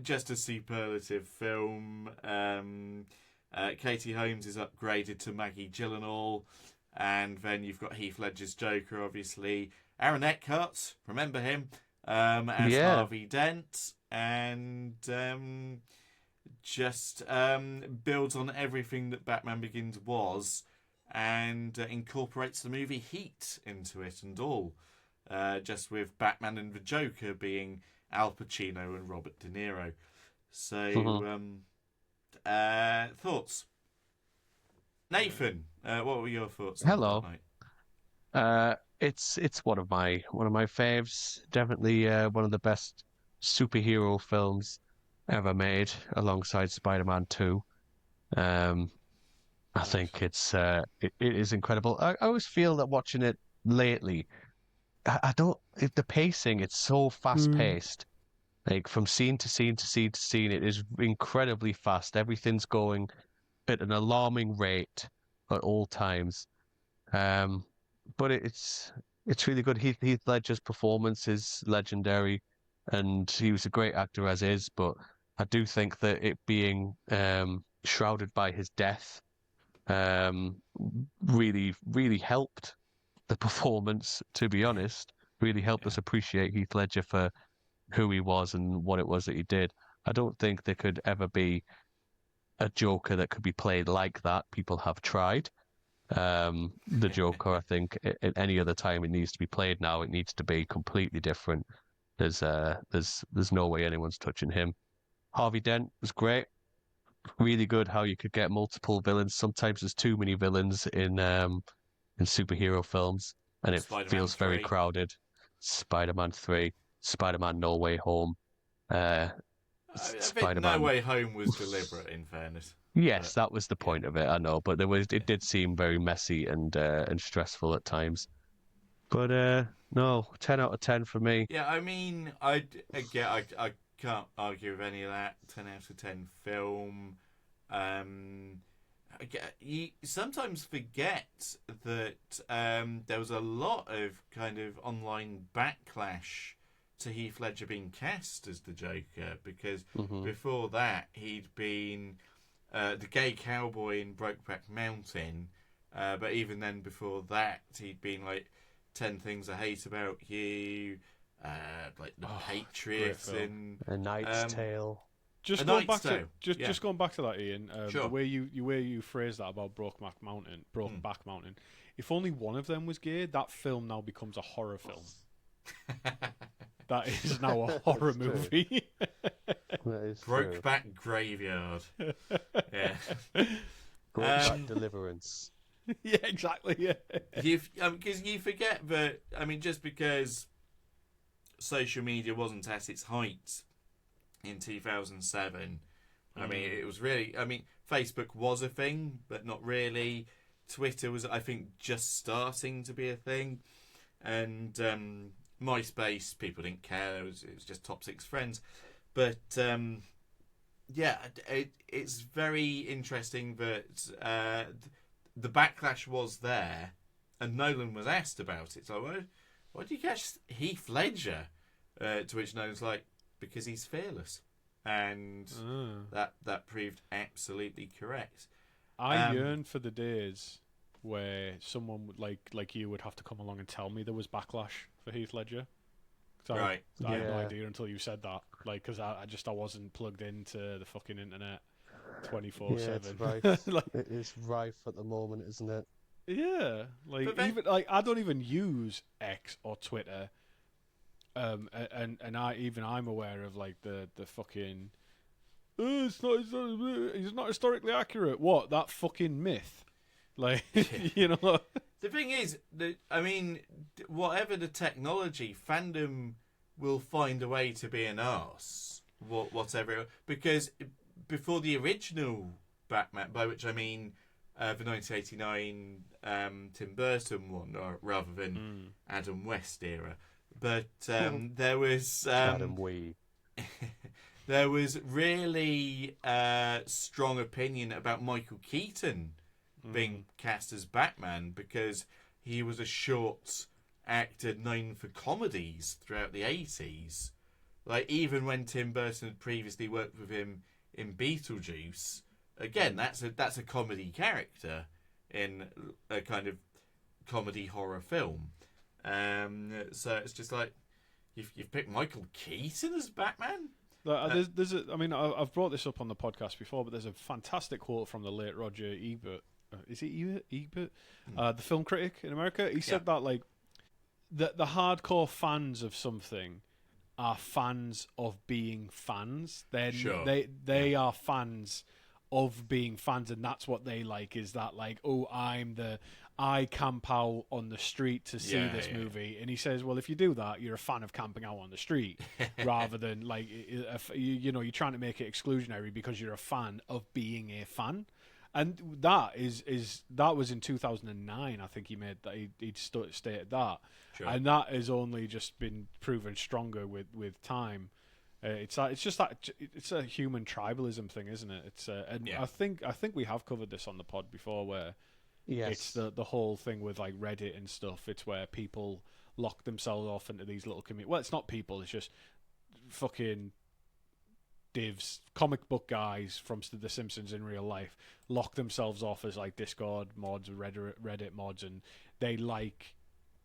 Just a superlative film. Katie Holmes is upgraded to Maggie Gyllenhaal, and then you've got Heath Ledger's Joker, obviously. Aaron Eckhart, remember him, as Harvey Dent, and just builds on everything that Batman Begins was, and incorporates the movie Heat into it and all. Just with Batman and the Joker being Al Pacino and Robert De Niro. So, thoughts? Nathan, what were your thoughts? Hello. It's one of my faves. Definitely one of the best superhero films ever made, alongside Spider-Man 2. I think it is incredible. I always feel that watching it lately, the pacing, it's so fast paced. Like from scene to scene to scene to scene, it is incredibly fast. Everything's going at an alarming rate at all times. But it's really good. Heath Ledger's performance is legendary, and he was a great actor as is. But I do think that it being shrouded by his death really, really helped the performance. To be honest, really helped us appreciate Heath Ledger for who he was and what it was that he did. I don't think there could ever be a Joker that could be played like that. People have tried. The Joker, I think, at any other time it needs to be played now, it needs to be completely different. There's no way anyone's touching him. Harvey Dent was great. Really good how you could get multiple villains. Sometimes there's too many villains in superhero films, and it Spider-Man feels very 3. crowded. Spider-Man 3, Spider-Man No Way Home. I think No Way Home was deliberate, in fairness. Yes, that was the point of it. I know, but it did seem very messy and stressful at times. But no, 10 out of 10 for me. Yeah, I mean, again, I can't argue with any of that. 10 out of 10 film. You sometimes forget that there was a lot of kind of online backlash to Heath Ledger being cast as the Joker, because before that he'd been the gay cowboy in Brokeback Mountain, but even then before that he'd been like 10 Things I Hate About You, like The Patriot, and A Knight's Tale. Just A going Knight's back to Tale, just going back to that, Ian. Sure. The way you phrased that about Brokeback Mountain. If only one of them was gay, that film now becomes a horror film. That is now a horror movie. That is true. Brokeback Graveyard. Yeah. Brokeback Deliverance. Yeah, exactly. Yeah. Because you forget that, I mean, just because social media wasn't at its height in 2007, I mean, it was really, I mean, Facebook was a thing, but not really. Twitter was, I think, just starting to be a thing. And MySpace, people didn't care. It was just top 6 friends. But yeah, it's very interesting that the backlash was there, and Nolan was asked about it. So, why did you cast Heath Ledger? To which Nolan's like, because he's fearless, and that proved absolutely correct. I yearn for the days where someone would, like you would have to come along and tell me there was backlash for Heath Ledger. Right. I had no idea until you said that. Like, because I wasn't plugged into the fucking internet 24/7. Yeah, it's rife. Like, it is rife at the moment, isn't it? yeah, like But then- even like I don't even use X or Twitter, and I'm aware of like the fucking. It's not historically accurate. What, that fucking myth? Like, you know. The thing is, I mean, whatever the technology, fandom will find a way to be an arse. Whatever. Because before the original Batman, by which I mean the 1989 Tim Burton one, or rather than Adam West era, but there was... Adam Wee. there was really strong opinion about Michael Keaton being cast as Batman, because he was a short actor known for comedies throughout the 80s. Like, even when Tim Burton had previously worked with him in Beetlejuice, again, that's a comedy character in a kind of comedy horror film. So it's just like, you've picked Michael Keaton as Batman? I mean, I've brought this up on the podcast before, but there's a fantastic quote from the late Roger Ebert. Is it Ebert? The film critic in America. He said that, like, the hardcore fans of something are fans of being fans. They are fans of being fans, and that's what they like, is that, like, oh, I camp out on the street to see this movie. And he says, well, if you do that, you're a fan of camping out on the street rather than, like, you're trying to make it exclusionary because you're a fan of being a fan. And that that was in 2009. I think he made that. He'd stated that, and that has only just been proven stronger with time. It's just that it's a human tribalism thing, isn't it? I think we have covered this on the pod before, where it's the whole thing with like Reddit and stuff. It's where people lock themselves off into these little communities. Well, it's not people. It's just fucking divs, comic book guys from The Simpsons in real life, lock themselves off as like Discord mods, Reddit mods, and they like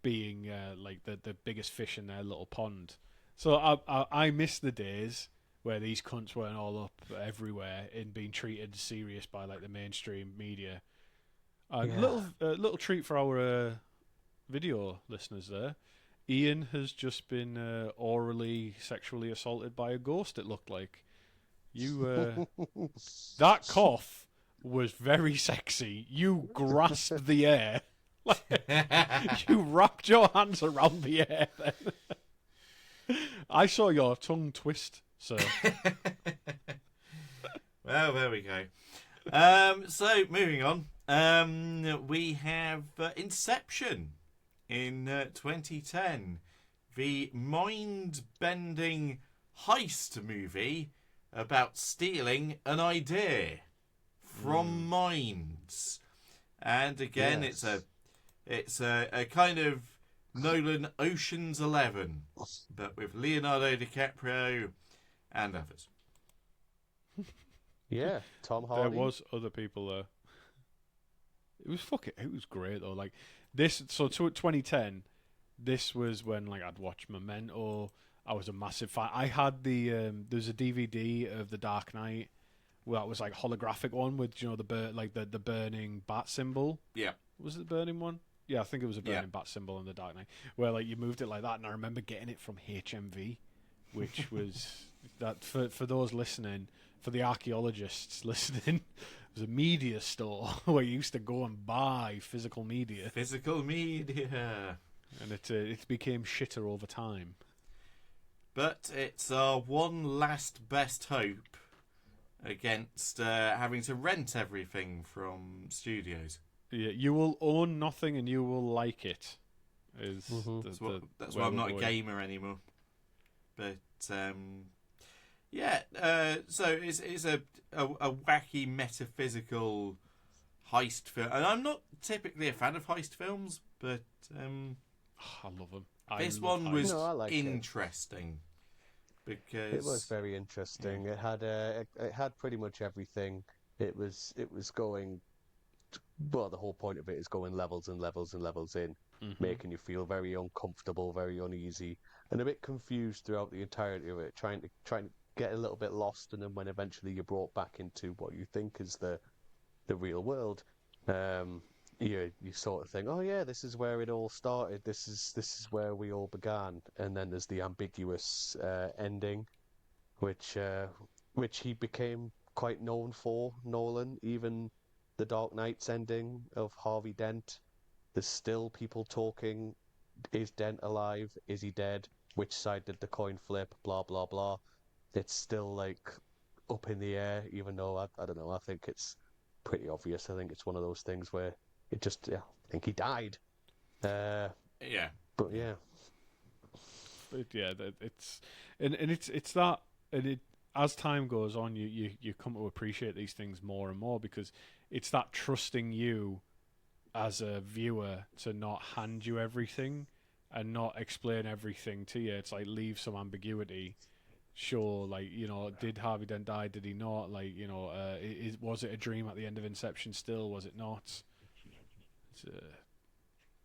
being like the biggest fish in their little pond. So I miss the days where these cunts weren't all up everywhere and being treated serious by like the mainstream media. Little treat for our video listeners there. Ian has just been orally sexually assaulted by a ghost, it looked like. That cough was very sexy. You grasped the air. You wrapped your hands around the air then. I saw your tongue twist, sir. Well, there we go. So moving on, we have Inception in 2010, the mind-bending heist movie about stealing an idea from minds. And again, Yes. it's a kind of Nolan Ocean's 11, but with Leonardo DiCaprio and others. Yeah, Tom There Hardy. was other people there. It was great though. Like this, so 2010. This was when like I'd watched Memento. I was a massive fan. I had there's a DVD of The Dark Knight. Well, that was like holographic one with the burning bat symbol. Yeah. Was it the burning one? Yeah, I think it was a burning Yeah. bat symbol in The Dark Knight, where like you moved it like that, and I remember getting it from HMV, which was that for those listening, for the archaeologists listening, it was a media store where you used to go and buy physical media, Physical media. and it became shitter over time. But it's our one last best hope against having to rent everything from studios. Yeah, you will own nothing and you will like it. Is That's why I'm not a gamer anymore. But yeah, so it's a wacky metaphysical heist film, and I'm not typically a fan of heist films, but I love them. this one was No, I like it. interesting because It was very interesting. It had pretty much everything. It was going. Well, the whole point of it is going levels and levels and levels in, making you feel very uncomfortable, very uneasy, and a bit confused throughout the entirety of it. Trying to get a little bit lost, and then when eventually you're brought back into what you think is the real world, you sort of think, oh yeah, this is where it all started. This is where we all began. And then there's the ambiguous ending, which he became quite known for, Nolan. Even the Dark Knight's ending of Harvey Dent, there's still people talking. Is Dent alive? Is he dead? Which side did the coin flip? Blah blah blah. It's still like up in the air, even though I don't know. I think it's pretty obvious. I think it's one of those things where it just, I think he died. yeah, But yeah. But yeah, it's that, and it as time goes on, you come to appreciate these things more and more, because it's that trusting you as a viewer to not hand you everything and not explain everything to you. It's like, leave some ambiguity. Sure, like, did Harvey Dent die? Did he not? Like, was it a dream at the end of Inception still? Was it not?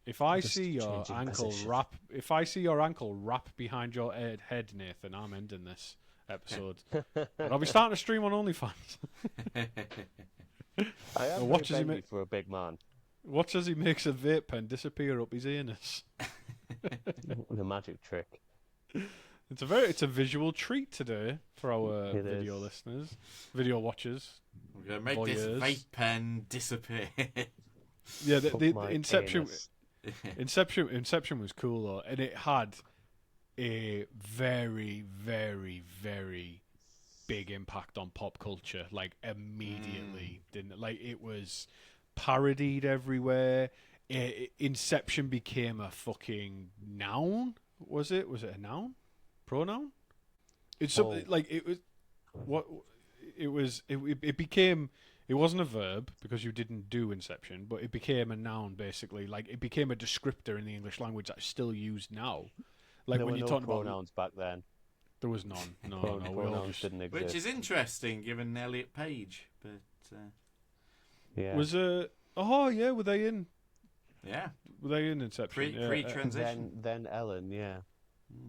If I Just see your changing ankle position. wrap behind your head, Nathan, I'm ending this episode. And I'll be starting to stream on OnlyFans. I am What very does he bendy make- for a big man. Watch as he makes a vape pen disappear up his anus. The magic trick. It's a visual treat today for our It video is. listeners, video watchers. we're gonna make this Voyeurs. vape pen disappear. Yeah, Up the my Inception. anus. Inception was cool though, and it had a very, very, very big impact on pop culture. Like immediately, didn't it? Like it was parodied everywhere. Inception became a fucking noun. Was it? Was it a noun? Pronoun? It's something like it was. What it was? It became. It wasn't a verb because you didn't do Inception, but it became a noun basically. Like it became a descriptor in the English language that's still used now. Like There when were you're no talking about, pronouns back then. there was none. No, we all Pronouns just didn't exist. Which is interesting given Elliot Page, but yeah. was oh yeah, were they in Inception? Yeah, pre-transition. Then Ellen, yeah.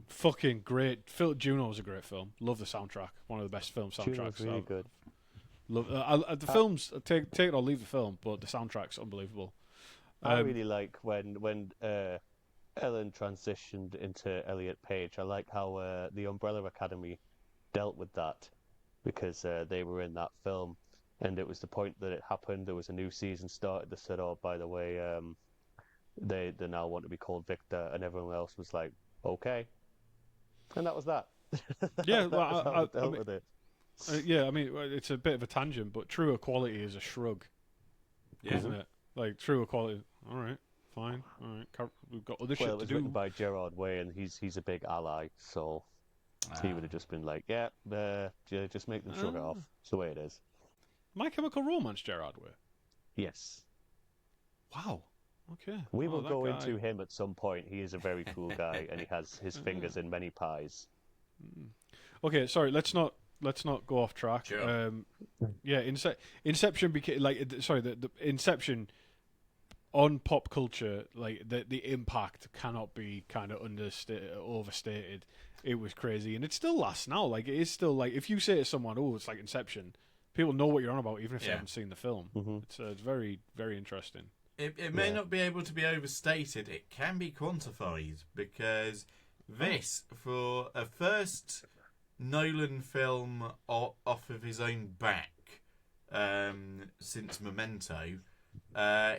fucking great. Juno was a great film. Love the soundtrack. One of the best film soundtracks. Juno's really good. Love the films. Take it or leave the film, but the soundtrack's unbelievable. I really like when Ellen transitioned into Elliot Page. I like how the Umbrella Academy dealt with that, because they were in that film, and it was the point that it happened. There was a new season started. They said, "Oh, by the way, they now want to be called Victor," and everyone else was like, "Okay," and that was that. Yeah, That was how I they dealt mean, with it. Yeah, I mean, it's a bit of a tangent, but true equality is a shrug, Yeah. isn't it? Like, true equality, all right, fine, all right, we've got other Well, shit it to was do. written by Gerard Way, and he's a big ally, so he would have just been like, yeah, just make them shrug it off. It's the way it is. My Chemical Romance, Gerard Way. Yes. Wow. Okay. We Oh, will that go guy. into him at some point. He is a very cool guy, and he has his fingers in many pies. Okay, sorry. Let's not go off track. Sure. Yeah, Inception became the Inception on pop culture, like the impact cannot be kind of overstated. It was crazy, and it still lasts now. Like, it is still like, if you say to someone, "Oh, it's like Inception," people know what you're on about, even if they haven't seen the film. Mm-hmm. It's very, very interesting. It may not be able to be overstated. It can be quantified, because this, for a first Nolan film off of his own back since Memento,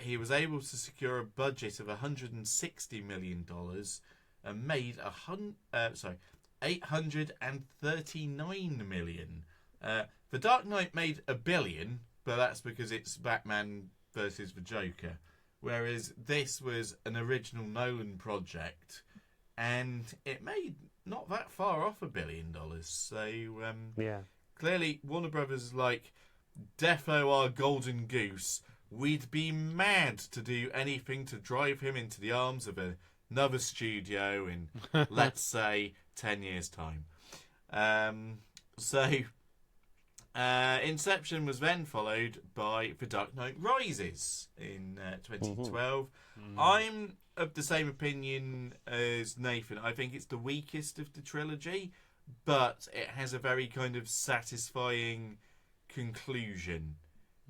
he was able to secure a budget of $160 million and made $839 million. The Dark Knight made $1 billion, but that's because it's Batman versus the Joker. Whereas this was an original Nolan project, and it made not that far off $1 billion. So clearly Warner Brothers is like, defo our golden goose. We'd be mad to do anything to drive him into the arms of another studio in, let's say, 10 years' time. Inception was then followed by The Dark Knight Rises in 2012. I'm of the same opinion as Nathan. I think it's the weakest of the trilogy, but it has a very kind of satisfying conclusion.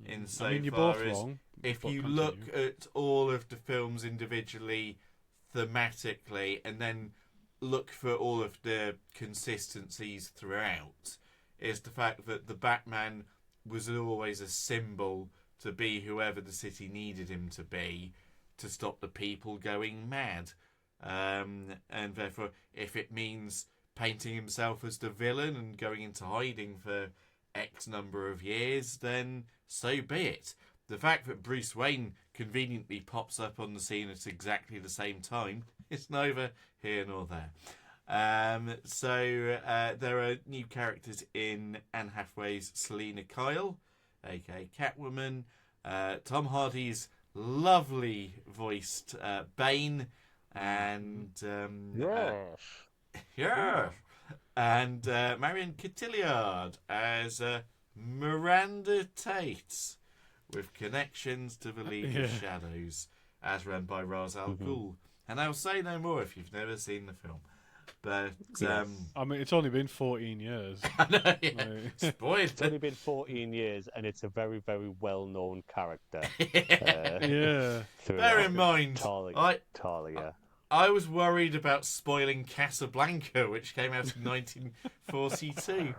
I mean, you're both As wrong. if but you continue. look at all of the films individually, thematically, and then look for all of the consistencies throughout, is the fact that the Batman was always a symbol to be whoever the city needed him to be, to stop the people going mad. And therefore, if it means painting himself as the villain and going into hiding for X number of years, then so be it. The fact that Bruce Wayne conveniently pops up on the scene at exactly the same time is neither here nor there. There are new characters in Anne Hathaway's Selena Kyle, aka Catwoman, Tom Hardy's lovely voiced Bane, and and Marion Cotillard as Miranda Tate, with connections to the League of Shadows, as run by Ra's al Ghul. And I'll say no more if you've never seen the film. But I mean, it's only been 14 years. I know, yeah. It's only been 14 years, and it's a very, very well-known character. Yeah. Bear in mind, Talia. I was worried about spoiling Casablanca, which came out in 1942.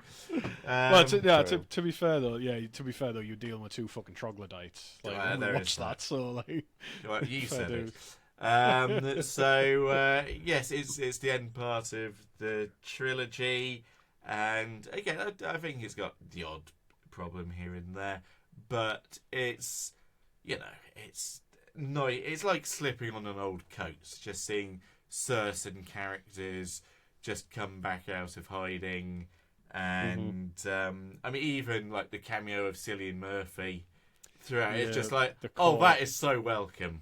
To be fair though, you're dealing with two fucking troglodytes. Like, I watched that, so like. Well, you said do. it. Yes, it's the end part of the trilogy, and again, I think it's got the odd problem here and there, but it's like slipping on an old coat, just seeing certain characters just come back out of hiding, and I mean, even like the cameo of Cillian Murphy throughout, it's just like, oh, that is so welcome.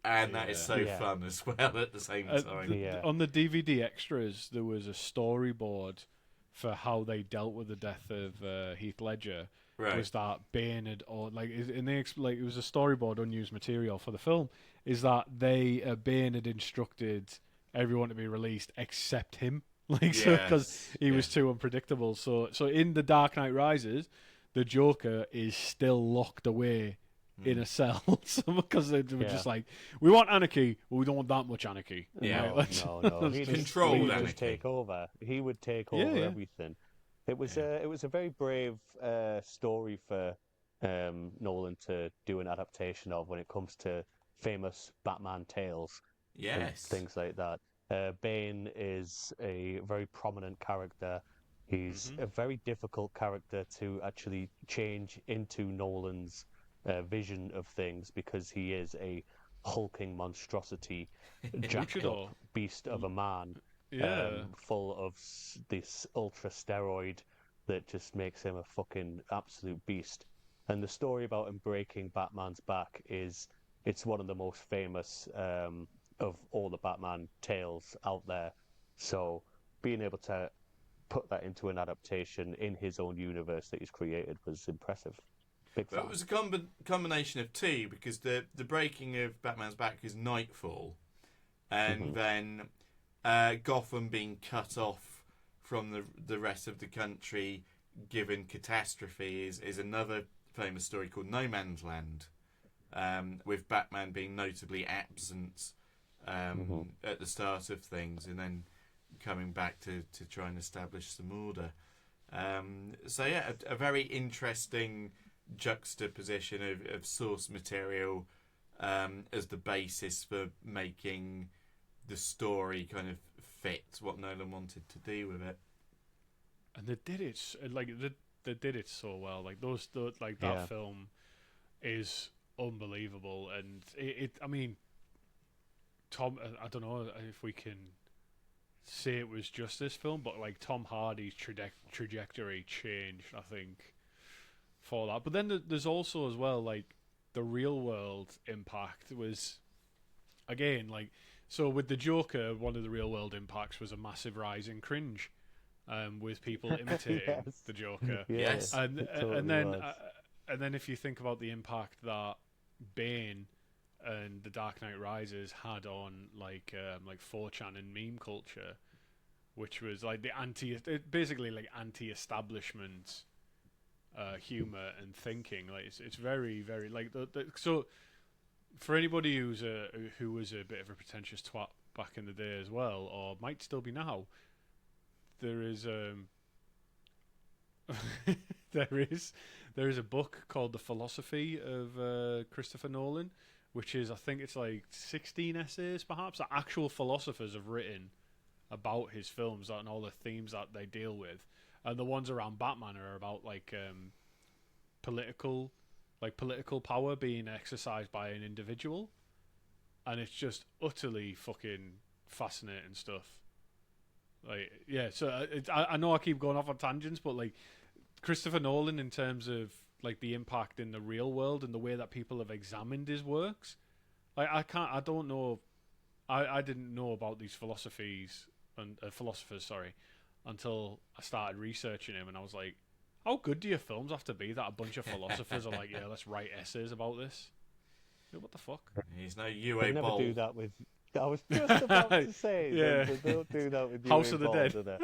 And that is so fun as well at the same time. On the DVD extras, there was a storyboard for how they dealt with the death of Heath Ledger. Right. Was that Bane had, or like, and they like it was a storyboard, unused material for the film. Is that Bane had instructed everyone to be released except him, because he was too unpredictable. So in The Dark Knight Rises, the Joker is still locked away in a cell, because they were just like, we want anarchy, but we don't want that much anarchy. Yeah, no. He controlled would just take over. He would take over everything. It was a very brave story for Nolan to do an adaptation of when it comes to famous Batman tales. Yes, things like that. Bane is a very prominent character He's a very difficult character to actually change into Nolan's vision of things because he is a hulking monstrosity, jacked up Luchador. beast of a man, Yeah. full of this ultra steroid that just makes him a fucking absolute beast. And the story about him breaking Batman's back it's one of the most famous of all the Batman tales out there. So being able to put that into an adaptation in his own universe that he's created was impressive. Big But fan. it was a combination of two, because the breaking of Batman's back is Nightfall, and then Gotham being cut off from the rest of the country given catastrophe is another famous story called No Man's Land, with Batman being notably absent at the start of things, and then coming back to try and establish some order. So yeah, a very interesting juxtaposition of source material as the basis for making the story kind of fit what Nolan wanted to do with it. And they did it they did it so well. Like that Yeah. film is unbelievable, and I mean, Tom. I don't know if we can say it was just this film, but like Tom Hardy's trajectory changed, I think, for that. But then there's also as well like the real world impact was, again, like, so with the Joker, one of the real world impacts was a massive rise in cringe, with people imitating Yes. the Joker. Yeah, Yes. and it totally and then was. and then if you think about the impact that Bane and The Dark Knight Rises had on like 4chan and meme culture, which was like basically like anti-establishment humor and thinking. Like it's very very like so for anybody who was a bit of a pretentious twat back in the day as well, or might still be now, there is there is a book called The Philosophy of Christopher Nolan, which is, I think it's like 16 essays perhaps that actual philosophers have written about his films and all the themes that they deal with. And the ones around Batman are about like political power being exercised by an individual, and it's just utterly fucking fascinating stuff. Like, yeah, so I know I keep going off on tangents, but like Christopher Nolan, in terms of like the impact in the real world and the way that people have examined his works, like I don't know, I didn't know about these philosophies and philosophers, sorry, until I started researching him, and I was like, how good do your films have to be that a bunch of philosophers are like, yeah, let's write essays about this? Like, what the fuck? He's no They UA never Boll. do that with. I was just about to say Yeah. they don't do that with House UA of the Ball, Dead. do they?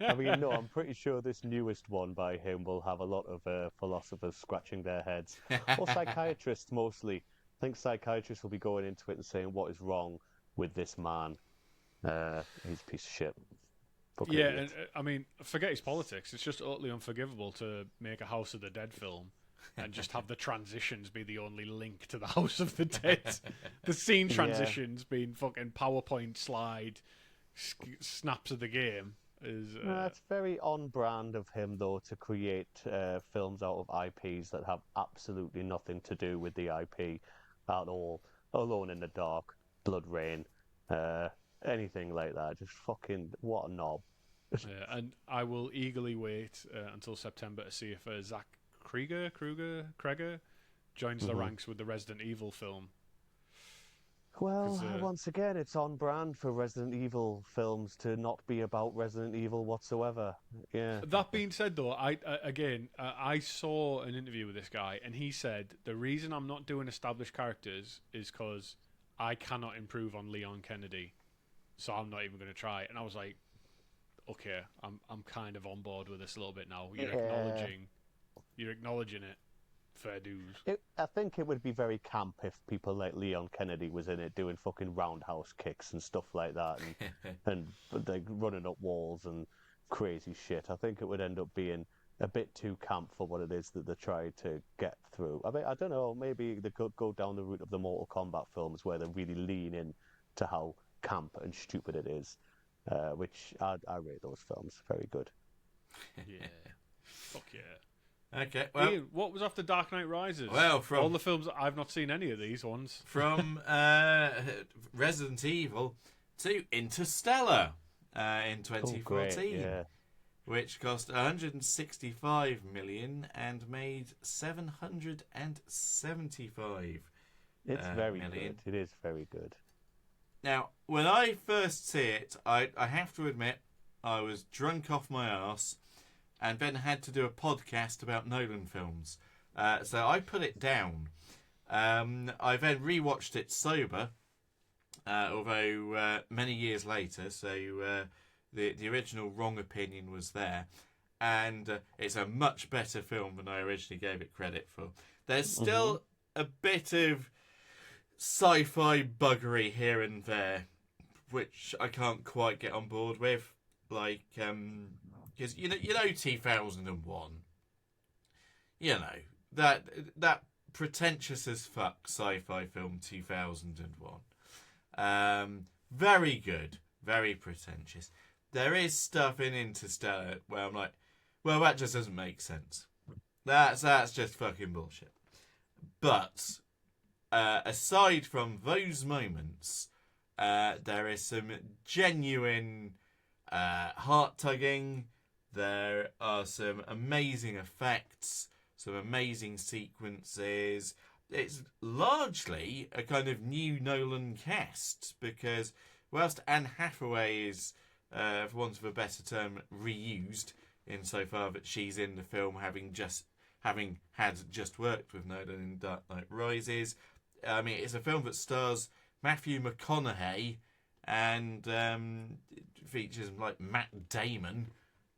I mean, no, I'm pretty sure this newest one by him will have a lot of philosophers scratching their heads, or psychiatrists mostly. I think psychiatrists will be going into it and saying, "What is wrong with this man? He's a piece of shit." Fucking Yeah, idiot. and I mean, forget his politics. It's just utterly unforgivable to make a House of the Dead film and just have the transitions be the only link to the House of the Dead. The scene transitions being fucking PowerPoint slide snaps of the game is. It's very on brand of him, though, to create films out of IPs that have absolutely nothing to do with the IP at all. Alone in the Dark, Blood Rain, anything like that. Just fucking, what a knob. And I will eagerly wait until September to see if Zach Kreger joins the ranks with the Resident Evil film. Well, 'Cause, once again, it's on brand for Resident Evil films to not be about Resident Evil whatsoever. Yeah. That being said, though, I saw an interview with this guy, and he said the reason I'm not doing established characters is because I cannot improve on Leon Kennedy, so I'm not even going to try. And I was like, okay, I'm kind of on board with this a little bit now. You're acknowledging it. Fair dues. I think it would be very camp if people like Leon Kennedy was in it doing fucking roundhouse kicks and stuff like that, and like running up walls and crazy shit. I think it would end up being a bit too camp for what it is that they're trying to get through. I mean, I don't know. Maybe they could go down the route of the Mortal Kombat films where they really lean in to how camp and stupid it is, which I rate those films very good. Yeah. Fuck yeah. Okay, well, Ian, what was after Dark Knight Rises? Well, all the films, I've not seen any of these ones. from Resident Evil to Interstellar in 2014, great, yeah. which cost 165 million and made 775 It's very million. good. It is very good. Now, when I first see it, I have to admit, I was drunk off my arse and then had to do a podcast about Nolan films. So I put it down. I then rewatched it sober, although many years later, so the original wrong opinion was there. And it's a much better film than I originally gave it credit for. There's still a bit of sci-fi buggery here and there, which I can't quite get on board with. Like, because you know 2001. You know that pretentious as fuck sci-fi film 2001. Very good, very pretentious. There is stuff in Interstellar where I'm like, well, that just doesn't make sense. That's just fucking bullshit. But aside from those moments, there is some genuine heart-tugging. There are some amazing effects, some amazing sequences. It's largely a kind of new Nolan cast because whilst Anne Hathaway is, for want of a better term, reused insofar that she's in the film having had just worked with Nolan in Dark Knight Rises. I mean, it's a film that stars Matthew McConaughey and features like Matt Damon,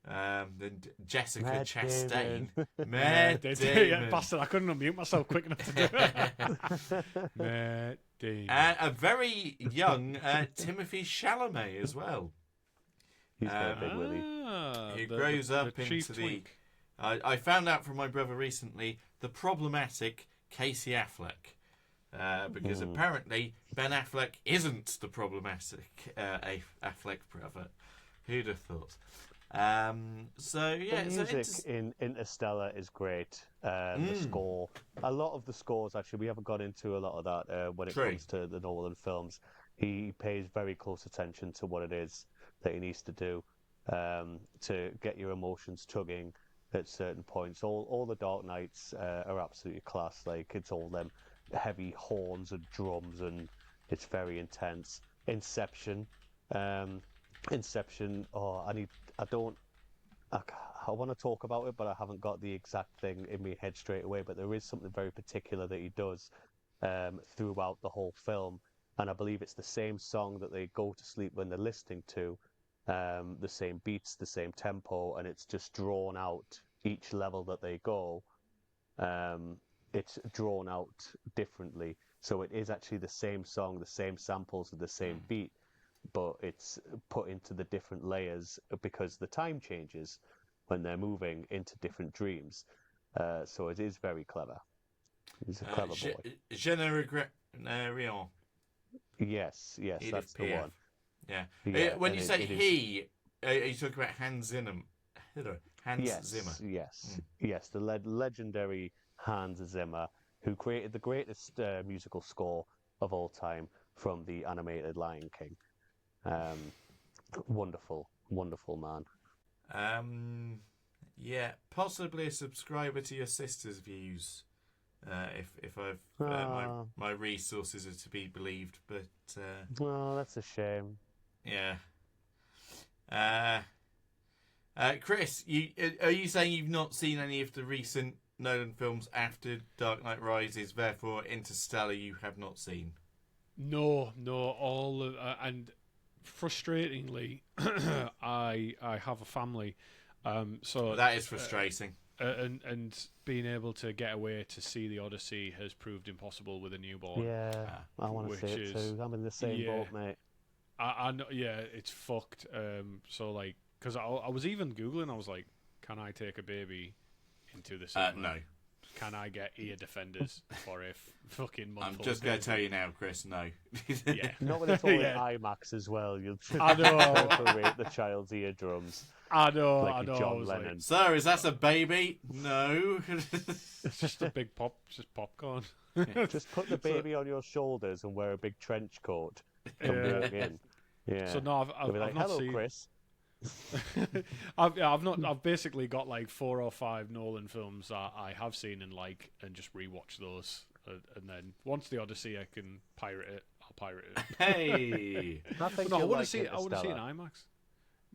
and Jessica Matt Chastain. Damon. Matt Damon. Yeah, bastard, I couldn't unmute myself quick enough to do it. Matt Damon. And a very young Timothy Chalamet as well. He's got a big willy. He grows up the into chief the... twink. I found out from my brother recently the problematic Casey Affleck. Because apparently Ben Affleck isn't the problematic Affleck brother. Who'd have thought? So yeah, The music in Interstellar is great. The score, a lot of the scores actually, we haven't got into a lot of that when it comes to the Nolan films. He pays very close attention to what it is that he needs to do to get your emotions tugging at certain points. All the Dark Knights are absolutely class. Like, it's all them heavy horns and drums, and it's very intense. Inception. Oh, I want to talk about it, but I haven't got the exact thing in my head straight away. But there is something very particular that he does throughout the whole film, and I believe it's the same song that they go to sleep when they're listening to, the same beats, the same tempo, and it's just drawn out each level that they go. It's drawn out differently, so it is actually the same song, the same samples, and the same beat, but it's put into the different layers because the time changes when they're moving into different dreams. So it is very clever. He's a clever boy. Je ne regrette rien. Yes, that's the one. Yeah. When you say he, are you talking about Hans Zimmer? Zimmer. Yes. The legendary Hans Zimmer, who created the greatest musical score of all time from the animated Lion King. Wonderful man. Yeah, possibly a subscriber to your sister's views, if I've my resources are to be believed. But oh, that's a shame. Yeah. Chris, are you saying you've not seen any of the recent Nolan films after Dark Knight Rises? Therefore, Interstellar you have not seen. No, all of, and frustratingly, I have a family, so that is frustrating. And being able to get away to see the Odyssey has proved impossible with a newborn. Yeah, I want to see it too. I'm in the same boat, mate. I know, yeah, it's fucked. So like, because I was even Googling, I was like, can I take a baby into the cinema? No. can I get ear defenders for a fucking month? I'm just going to tell you now, Chris. No. Yeah. Not when it's all in Yeah. IMAX as well. You'll I know. perforate the child's eardrums I know. like I a know. I John was like, Lennon. Sir, is that a baby? No. it's just a big just popcorn. Just put the baby on your shoulders and wear a big trench coat and Yeah. walk in. Yeah. So no, They'll be like, I've not "Hello, seen. Chris." I've basically got like 4 or 5 Nolan films that I have seen and just rewatch those, and then once the Odyssey I can pirate it, I'll pirate it. Hey. I think No, I you'll want like to see it. I want to see it in Interstellar. IMAX.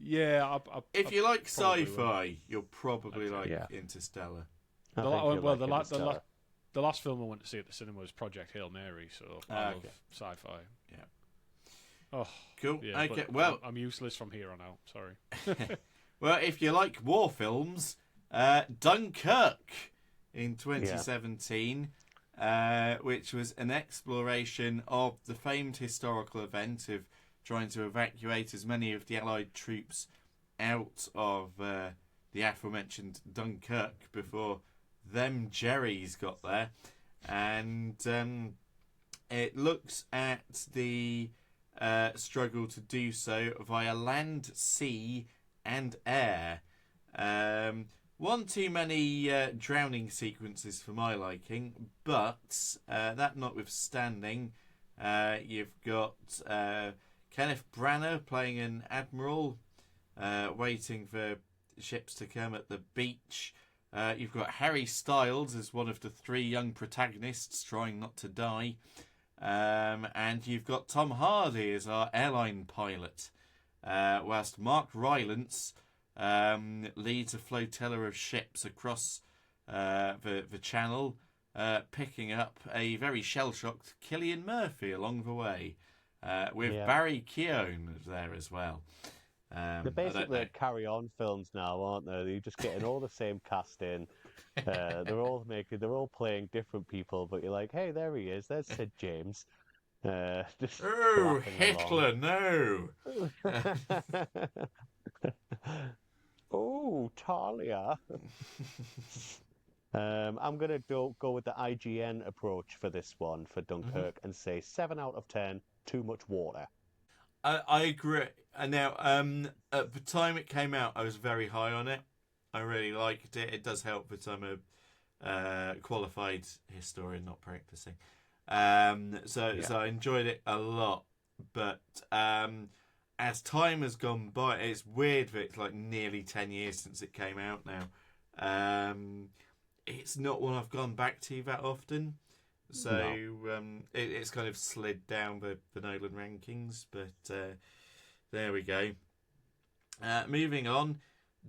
Yeah, If you like probably sci-fi, you'll probably Okay. like Yeah. Interstellar. I The think la- you'll well, like Interstellar. the last film I went to see at the cinema was Project Hail Mary, so I love Okay. sci-fi. Yeah. Oh, Cool. yeah. Okay. but Well, I'm useless from here on out. Sorry. well, if you like war films, Dunkirk in 2017, which was an exploration of the famed historical event of trying to evacuate as many of the Allied troops out of the aforementioned Dunkirk before them Jerrys got there. And it looks at the struggle to do so via land, sea, and air. One too many drowning sequences for my liking, but that notwithstanding, you've got Kenneth Branagh playing an admiral, waiting for ships to come at the beach. You've got Harry Styles as one of the 3 young protagonists trying not to die. And you've got Tom Hardy as our airline pilot, whilst Mark Rylance leads a flotilla of ships across the channel, picking up a very shell-shocked Cillian Murphy along the way, with Barry Keoghan there as well. They're basically carry-on films now, aren't they? You're just getting all the same cast in. They're all playing different people, but you're like, hey, there he is. There's Sid James. Just Oh, flapping Hitler, no! along. Oh, Talia. I'm gonna go with the IGN approach for this one for Dunkirk and say 7 out of 10. Too much water. I agree. And now, at the time it came out, I was very high on it. I really liked it. It does help that I'm a qualified historian, not practicing. So I enjoyed it a lot. But as time has gone by, it's weird that it's like nearly 10 years since it came out now. It's not one I've gone back to that often. So it's kind of slid down the Nolan rankings. But there we go. Moving on.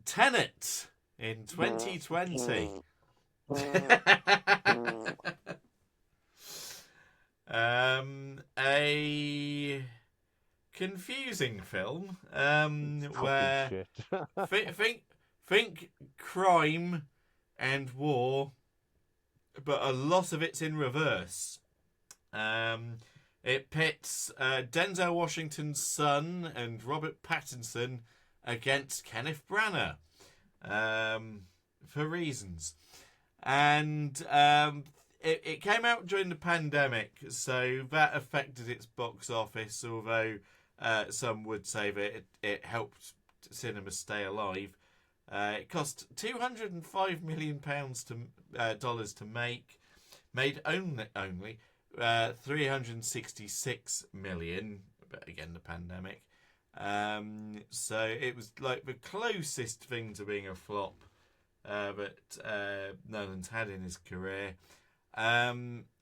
Tenet in 2020. A confusing film where Shit. think crime and war, but a lot of it's in reverse. It pits Denzel Washington's son and Robert Pattinson against Kenneth Branagh for reasons. And it came out during the pandemic, so that affected its box office, although some would say that it helped cinema stay alive. It cost £205 million to make, made only 366 million, but again the pandemic. So it was like the closest thing to being a flop that Nolan's had in his career. I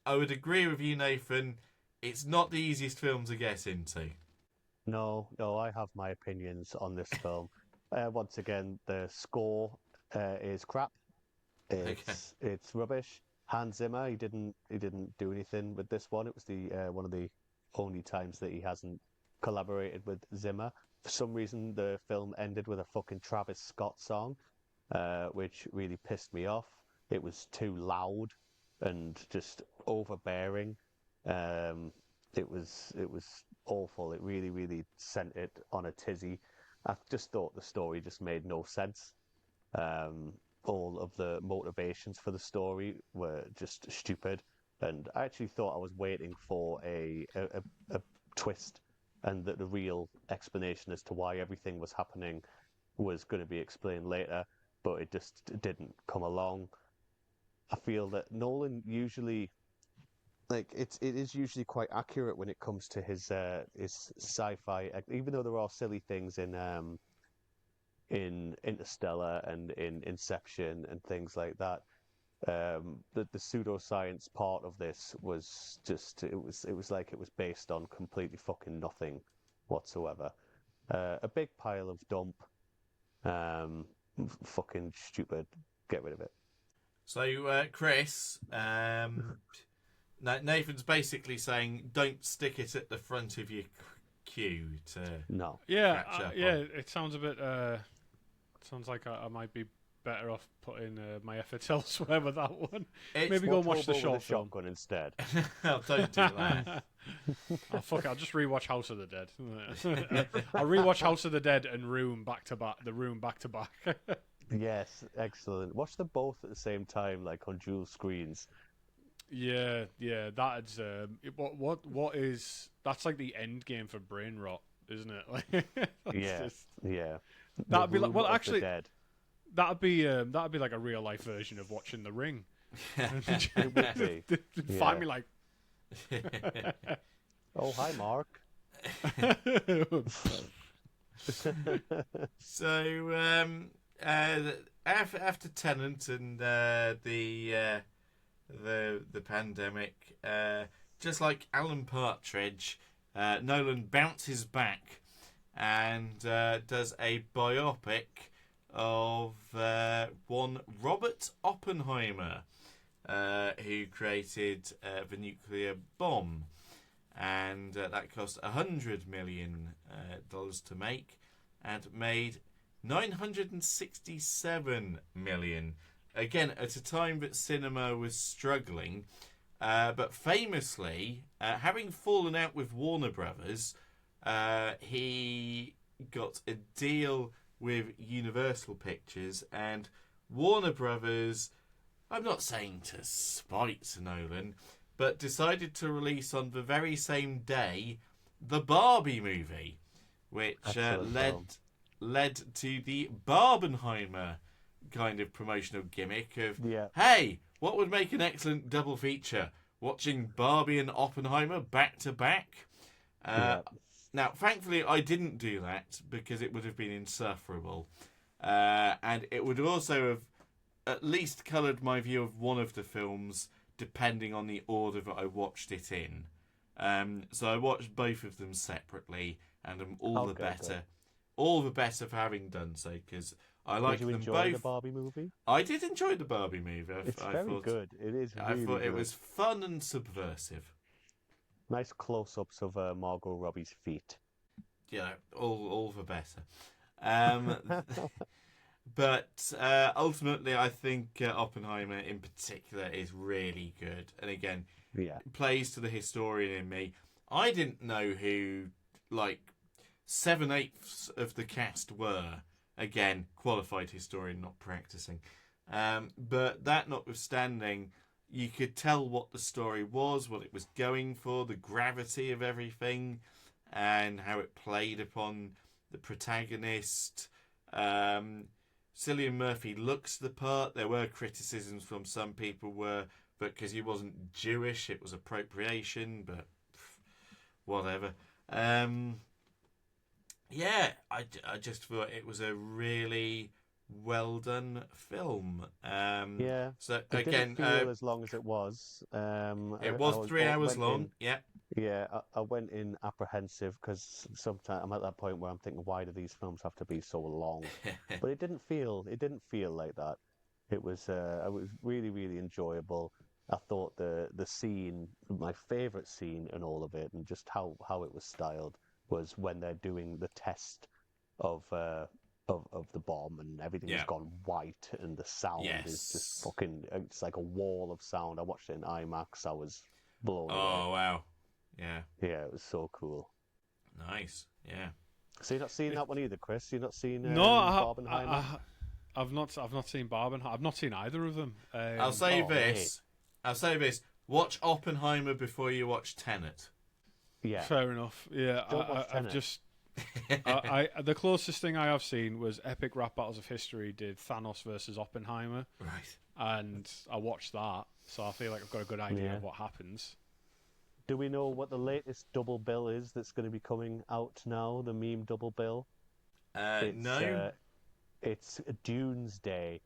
would agree with you, Nathan. It's not the easiest film to get into. No, I have my opinions on this film. Once again, the score is crap. It's rubbish. Hans Zimmer, he didn't do anything with this one. It was the one of the only times that he hasn't collaborated with Zimmer. For some reason, the film ended with a fucking Travis Scott song, which really pissed me off. It was too loud and just overbearing. It was awful. It really, really sent it on a tizzy. I just thought the story just made no sense. all of the motivations for the story were just stupid. And I actually thought I was waiting for a twist, and that the real explanation as to why everything was happening was going to be explained later, but it just didn't come along. I feel that Nolan usually, it is usually quite accurate when it comes to his sci-fi, even though there are silly things in Interstellar and in Inception and things like that. The pseudoscience part of this was just it was like it was based on completely fucking nothing whatsoever. A big pile of dump. Fucking stupid. Get rid of it. So, Chris, Nathan's basically saying don't stick it at the front of your queue to No. Yeah, catch up yeah. on. It sounds a bit. Sounds like I might be better off putting my efforts elsewhere with that one. It's Maybe go and watch the Hobo with short a film. shotgun instead. Oh, don't do that. Oh fuck! I'll just rewatch House of the Dead. I'll rewatch House of the Dead and Room back to back. The Room back to back. Yes, excellent. Watch them both at the same time, like on dual screens. Yeah, that's what is that's like the end game for brain rot, isn't it? Like, that's Yeah, just- yeah. That'd The be like Room well, of the actually, Dead. that'd be like a real life version of watching The Ring. It would be. Find Yeah. me like. Oh, hi, Mark. So, after Tennant and the pandemic, just like Alan Partridge, Nolan bounces back and does a biopic of one Robert Oppenheimer, who created the nuclear bomb, and that cost $100 million to make, and made $967 million. Again, at a time that cinema was struggling, but famously, having fallen out with Warner Brothers, he got a deal with Universal Pictures, and Warner Brothers, I'm not saying to spite Nolan, but decided to release on the very same day the Barbie movie, which Excellent film. led to the Barbenheimer kind of promotional gimmick of, Yeah. hey, what would make an excellent double feature? Watching Barbie and Oppenheimer back to back? Yeah. Now, thankfully, I didn't do that because it would have been insufferable. And it would also have at least coloured my view of one of the films depending on the order that I watched it in. So I watched both of them separately, and I'm all the Okay, better. good. All the better for having done so, because I like Did you them enjoy both. the Barbie movie? I did enjoy the Barbie movie. It's I very thought, good. It is I really thought it good. was fun and subversive. Nice close-ups of Margot Robbie's feet. Yeah, all the better. But ultimately, I think Oppenheimer in particular is really good. And again, Yeah. plays to the historian in me. I didn't know who, like, 7/8 of the cast were. Again, qualified historian, not practicing. But that notwithstanding, you could tell what the story was, what it was going for, the gravity of everything, and how it played upon the protagonist. Cillian Murphy looks the part. There were criticisms from some people but because he wasn't Jewish, it was appropriation, but whatever. Yeah, I just thought it was a really well done film. Yeah. So It again, didn't feel as long as it was. it was 3 hours long. Yeah. I went in apprehensive because sometimes I'm at that point where I'm thinking, why do these films have to be so long? But it didn't feel like that. It was really, really enjoyable. I thought the scene, my favourite scene in all of it, and just how it was styled, was when they're doing the test of the bomb and everything has Yeah. gone white and the sound is just Yes. fucking. It's like a wall of sound. I watched it in IMAX. I was blown away. Oh wow. Yeah. Yeah, it was so cool. Nice. Yeah. So you're not seeing that one either, Chris? You're not seeing No, Barbenheimer? I've not seen Barbenheimer. I've not seen either of them. I'll say this. I'll say this. Watch Oppenheimer before you watch Tenet. Yeah. Fair enough. Yeah, I've Tenet. just. The closest thing I have seen was Epic Rap Battles of History did Thanos versus Oppenheimer, Right. and I watched that, so I feel like I've got a good idea of what happens. Do we know what the latest double bill is that's going to be coming out now? The meme double bill. No. It's Dune's Day.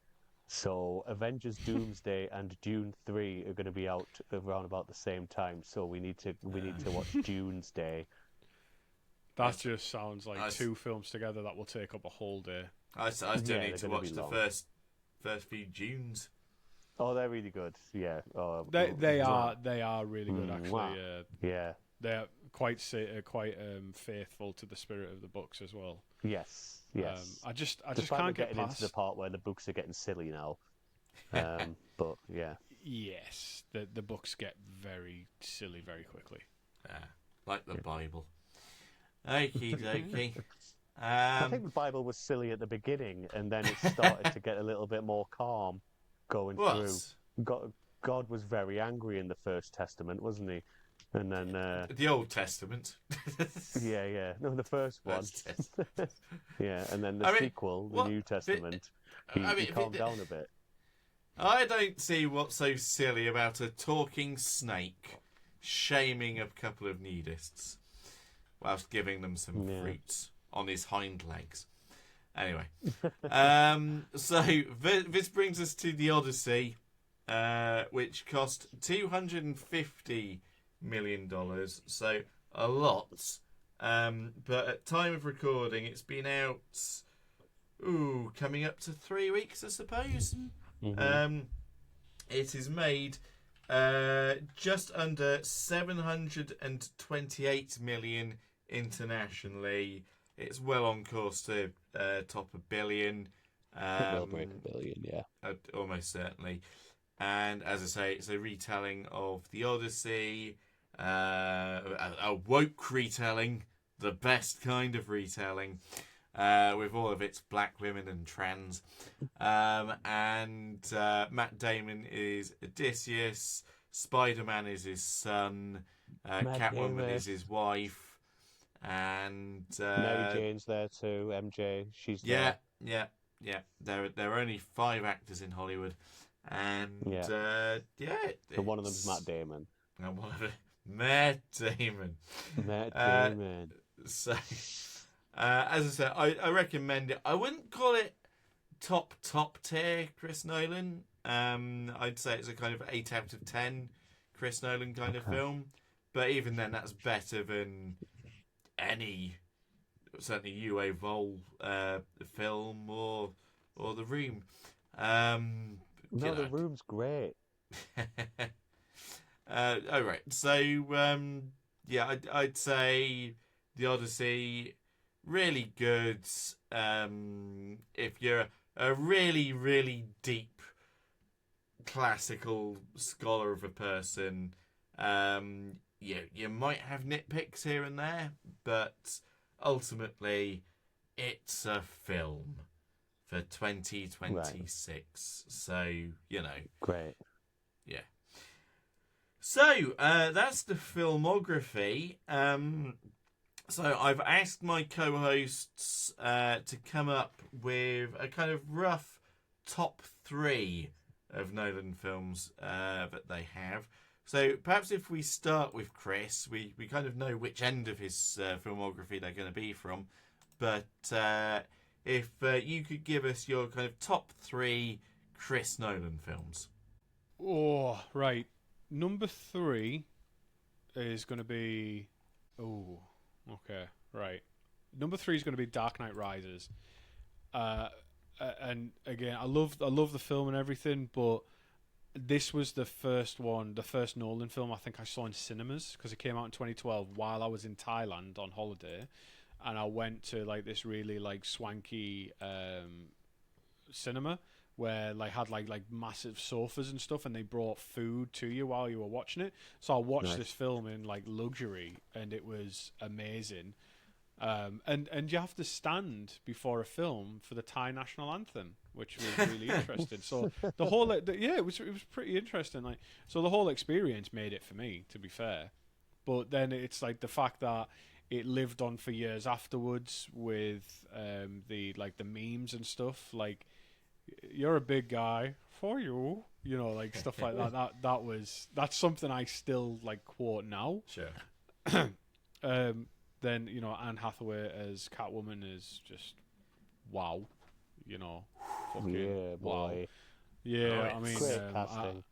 So Avengers Doomsday and Dune 3 are going to be out around about the same time. So we need to watch Dune's Day. That just sounds like two films together that will take up a whole day. I still need to watch the long. first few Dunes. Oh, they're really good. Yeah. Oh, They are really good actually. Wow. Yeah. They're quite faithful to the spirit of the books as well. Yes. I just Despite can't get getting past into the part where the books are getting silly now. But yeah. Yes, the books get very silly very quickly. Like the Bible. Okie dokie. I think the Bible was silly at the beginning, and then it started to get a little bit more calm going through. God was very angry in the First Testament, wasn't he? And then the Old Testament. yeah. No, the first one. Yeah, and then the sequel, the New Testament. He calmed down a bit. I don't see what's so silly about a talking snake shaming a couple of nudists whilst giving them some fruits on his hind legs. Anyway, so this brings us to the Odyssey, which cost $250 million, so a lot. But at time of recording, it's been out, coming up to 3 weeks, I suppose. Mm-hmm. It is made just under 728 million internationally. It's well on course to top $1 billion. It will break $1 billion, yeah. Almost certainly. And as I say, it's a retelling of the Odyssey, a woke retelling, the best kind of retelling, with all of its black women and trans. And Matt Damon is Odysseus, Spider-Man is his son, Catwoman is his wife. And Mary Jane's there too. MJ, she's there. Yeah. There are only 5 actors in Hollywood, and and one of them's Matt Damon. And one of them, Matt Damon. Matt Damon. So, as I said, I recommend it. I wouldn't call it top tier Chris Nolan. I'd say it's a kind of 8 out of 10 Chris Nolan kind of film. But even then, that's better than any, certainly Uwe Boll film or The Room. The Room's great. Right. So I'd say the Odyssey, really good. If you're a really, really deep classical scholar of a person, you might have nitpicks here and there, but ultimately it's a film for 2026. Right. So, Great. Yeah. So, that's the filmography. So I've asked my co-hosts to come up with a kind of rough top 3 of Nolan films that they have. So perhaps if we start with Chris, we kind of know which end of his filmography they're going to be from. But if you could give us your kind of top 3 Chris Nolan films. Oh, right. Number 3 is going to be... Oh, okay, right. Number 3 is going to be Dark Knight Rises. And again, I love the film and everything, but this was the first Nolan film I think I saw in cinemas, because it came out in 2012 while I was in Thailand on holiday, and I went to like this really like swanky cinema where had massive sofas and stuff, and they brought food to you while you were watching it. So I watched this film in like luxury, and it was amazing. And you have to stand before a film for the Thai national anthem, which was really interesting. So the whole, it was pretty interesting. Like, so the whole experience made it for me, to be fair. But then it's like the fact that it lived on for years afterwards with the memes and stuff. Like, you're a big guy, for you, like stuff like that. That's something I still like quote now. Sure. Then Anne Hathaway as Catwoman is just wow. Fucking Yeah, wow. boy. Yeah, Oh, I mean, Great casting.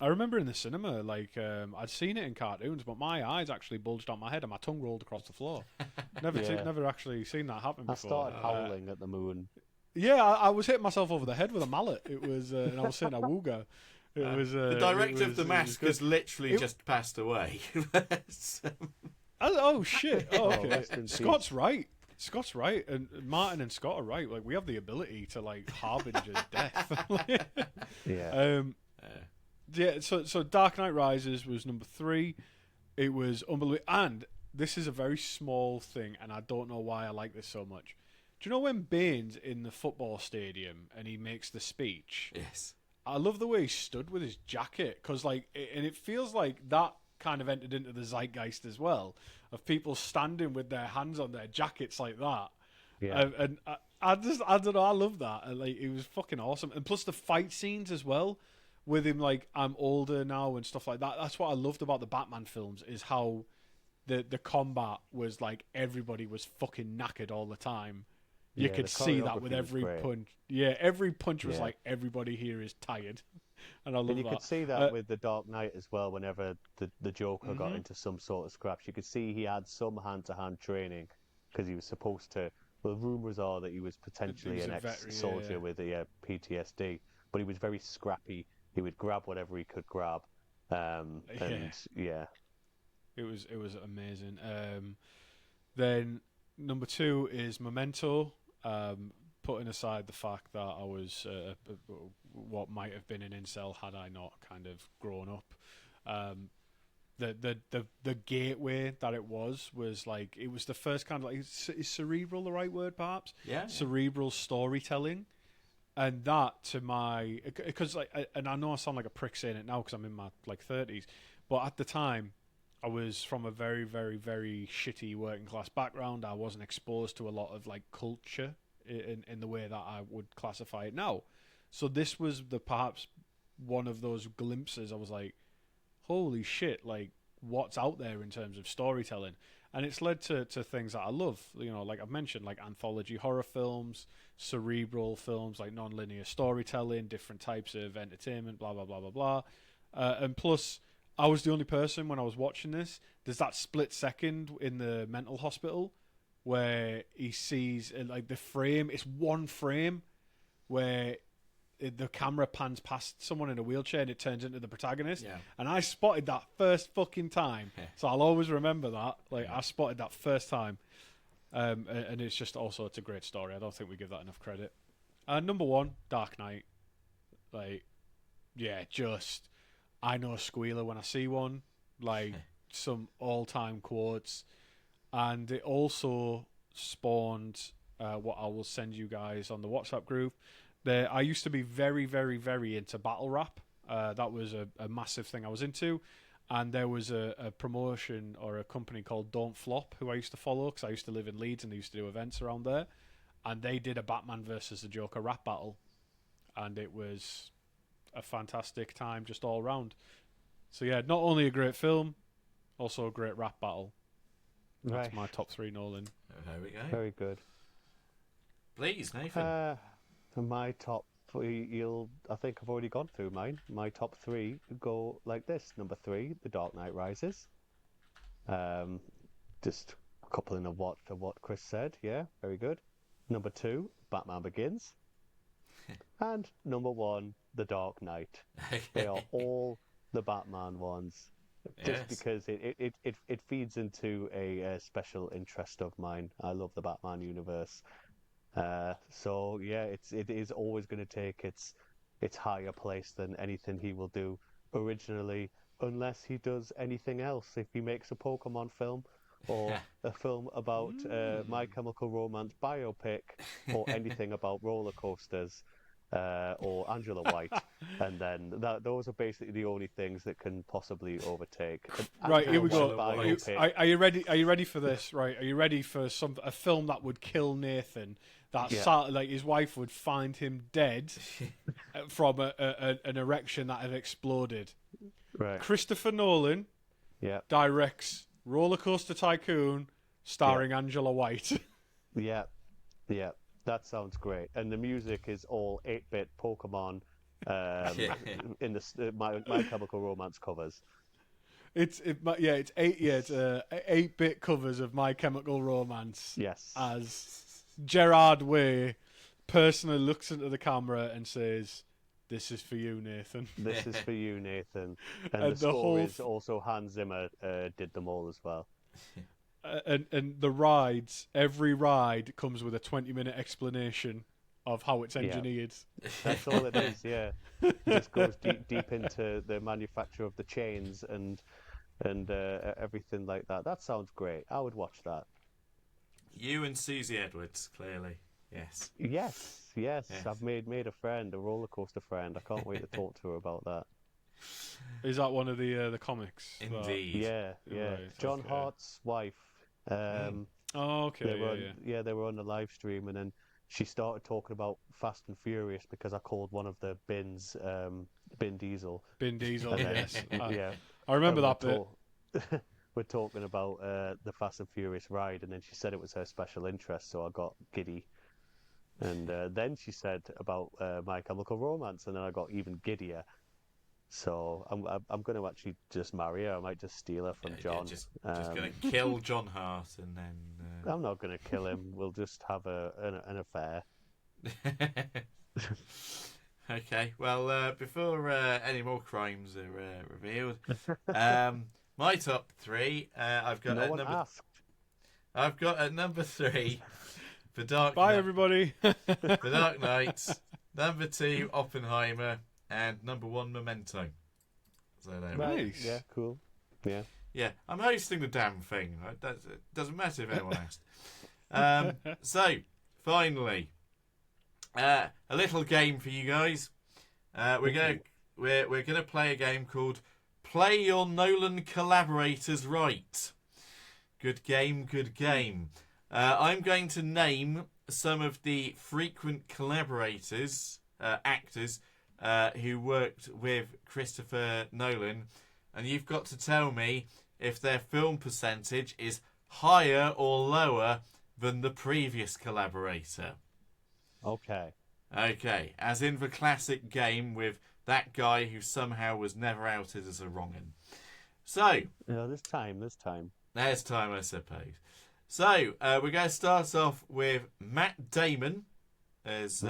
I remember in the cinema, like, I'd seen it in cartoons, but my eyes actually bulged out my head and my tongue rolled across the floor. Yeah. Never actually seen that happen I before. started howling at the moon. Yeah, I was hitting myself over the head with a mallet. It was, and I was saying awooga. It was the director of The Mask has literally It- just passed away. So- Oh shit! Oh, okay. rest in Scott's right. Scott's right, and Martin and Scott are right. Like, we have the ability to like harbinger death. Yeah. Yeah. So Dark Knight Rises was number 3. It was unbelievable, and this is a very small thing, and I don't know why I like this so much. Do you know when Bane's in the football stadium and he makes the speech? yes. I love the way he stood with his jacket, because and it feels like that kind of entered into the zeitgeist as well, of people standing with their hands on their jackets like that. Yeah. And I don't know, I love that. And, like, it was fucking awesome. And plus the fight scenes as well, with him like, I'm older now and stuff like that. That's what I loved about the Batman films, is how the combat was like everybody was fucking knackered all the time. You Yeah, could the see that choreography with was every great. punch. Yeah, every punch was Yeah. like, everybody here is tired. And I love And you that. could see that with the Dark Knight as well. Whenever the Joker got into some sort of scraps, you could see he had some hand-to-hand training, because he was supposed to. Well, rumors are that he was potentially He was an a veteran, ex-soldier yeah. with a PTSD, but he was very scrappy. He would grab whatever he could grab, and yeah, It was amazing. Then number 2 is Memento. Putting aside the fact that I was what might have been an incel had I not kind of grown up. The gateway that it was like, it was the first kind of like, is cerebral the right word perhaps? Yeah. Cerebral storytelling. And that, to my, because like, and I know I sound like a prick saying it now because I'm in my like 30s, but at the time I was from a very, very, very shitty working class background. I wasn't exposed to a lot of like culture in the way that I would classify it now. So this was perhaps one of those glimpses. I was like, holy shit, like, what's out there in terms of storytelling? And it's led to things that I love, like I've mentioned, like anthology horror films, cerebral films, like non-linear storytelling, different types of entertainment, blah, blah, blah, blah, blah. And plus, I was the only person when I was watching this. There's that split second in the mental hospital where he sees, like, the frame, it's one frame where the camera pans past someone in a wheelchair and it turns into the protagonist. Yeah. And I spotted that first fucking time. Yeah. So I'll always remember that. Like, I spotted that first time. And it's just also, it's a great story. I don't think we give that enough credit. Number 1, Dark Knight. Like, yeah, just, I know a squealer when I see one. Like, some all-time quotes. And it also spawned what I will send you guys on the WhatsApp group. I used to be very, very, very into battle rap. That was a massive thing I was into. And there was a promotion or a company called Don't Flop, who I used to follow because I used to live in Leeds and they used to do events around there. And they did a Batman versus the Joker rap battle. And it was a fantastic time just all round. So yeah, not only a great film, also a great rap battle. That's right. my top 3, Nolan. There we go. Very good. Please, Nathan. My top 3, I think I've already gone through mine. My top 3 go like this. Number 3, The Dark Knight Rises. Just coupling of what Chris said. Yeah, very good. Number 2, Batman Begins. And number 1, The Dark Knight. They are all the Batman ones. Just Yes. because it feeds into a special interest of mine. I love the Batman universe. So yeah, it is always going to take its higher place than anything he will do originally, unless he does anything else. If he makes a Pokemon film, or a film about My Chemical Romance biopic, or anything about roller coasters, or Angela White, and then those are basically the only things that can possibly overtake. Right, here we go. Biopic. Are you ready? Are you ready for this? Right, are you ready for a film that would kill Nathan? That like his wife would find him dead from an erection that had exploded. Right. Christopher Nolan directs Roller Coaster Tycoon, starring Angela White. Yeah, that sounds great. And the music is all 8-bit Pokemon in the My Chemical Romance covers. It's 8-bit covers of My Chemical Romance. Yes. As Gerard Way personally looks into the camera and says, "This is for you, Nathan." This is for you, Nathan. And the score is also Hans Zimmer did them all as well. And the rides, every ride comes with a 20-minute explanation of how it's engineered. That's all it is, yeah. It just goes deep into the manufacture of the chains and everything like that. That sounds great. I would watch that. You and Susie Edwards, clearly. Yes. Yes. I've made a friend, a roller coaster friend. I can't wait to talk to her about that. Is that one of the comics? Indeed. Yeah. Right, John Hart's wife. Oh, okay. They were on the live stream, and then she started talking about Fast and Furious because I called one of the bins Bin Diesel. Bin Diesel, yes. Yeah. I remember that bit. We're talking about the Fast and Furious ride, and then she said it was her special interest, so I got giddy. And then she said about My Chemical Romance, and then I got even giddier. So I'm going to actually just marry her. I might just steal her from John. Just going to kill John Hart, and then... I'm not going to kill him. We'll just have an affair. Okay, well, before any more crimes are revealed, my top three, I've got I've got at number 3, The Dark Bye, Knight. everybody. The Dark Knight. Number 2, Oppenheimer. And number 1, Memento. So there we go. Nice. Yeah, cool. Yeah. Yeah, I'm hosting the damn thing. Right? It doesn't matter if anyone asked. So, finally, a little game for you guys. We're gonna play a game called Play Your Nolan Collaborators Right. Good game, good game. I'm going to name some of the frequent collaborators, actors, who worked with Christopher Nolan, and you've got to tell me if their film percentage is higher or lower than the previous collaborator. Okay, as in the classic game with that guy who somehow was never outed as a wrong'un. So, there's time. There's time, I suppose. So, we're going to start off with Matt Damon as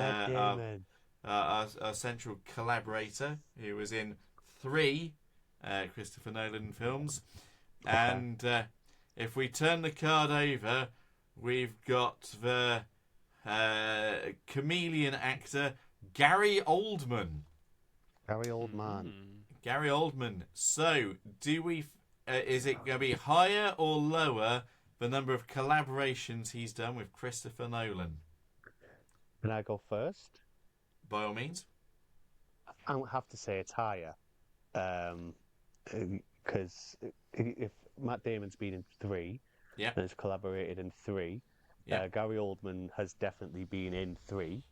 our central collaborator, who was in 3 Christopher Nolan films. Okay. And if we turn the card over, we've got the chameleon actor Gary Oldman. Gary Oldman. So, do we? Is it going to be higher or lower the number of collaborations he's done with Christopher Nolan? Can I go first? By all means. I would have to say it's higher, because if Matt Damon's been in 3, and has collaborated in 3, Gary Oldman has definitely been in 3,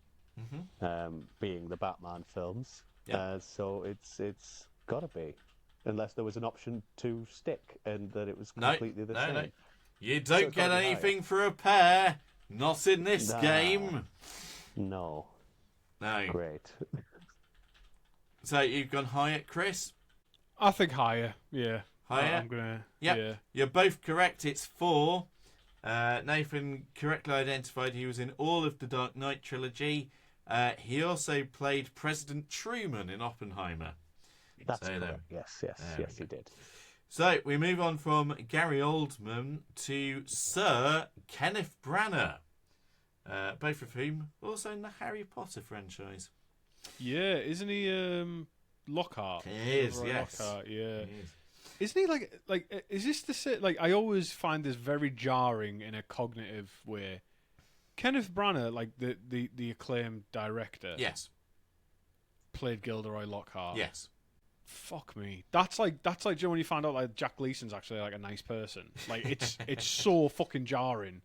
being the Batman films. So it's got to be, unless there was an option to stick and that it was completely the same. No. You don't get anything for a pair. Not in this game. No. Great. So you've gone higher, Chris? I think higher. Yeah. Higher? I'm gonna. Yep. Yeah. You're both correct. It's 4. Nathan correctly identified he was in all of the Dark Knight trilogy. He also played President Truman in Oppenheimer. That's correct. Yes, he did. So we move on from Gary Oldman to Sir Kenneth Branagh. Both of whom also in the Harry Potter franchise. Yeah, isn't he Lockhart? He is, yes. Lockhart, yeah. He is. Isn't he is this like I always find this very jarring in a cognitive way. Kenneth Branagh, like the acclaimed director, Yes. played Gilderoy Lockhart. Yes. Fuck me. That's like do you know when you find out like Jack Gleason's actually like a nice person. Like it's so fucking jarring.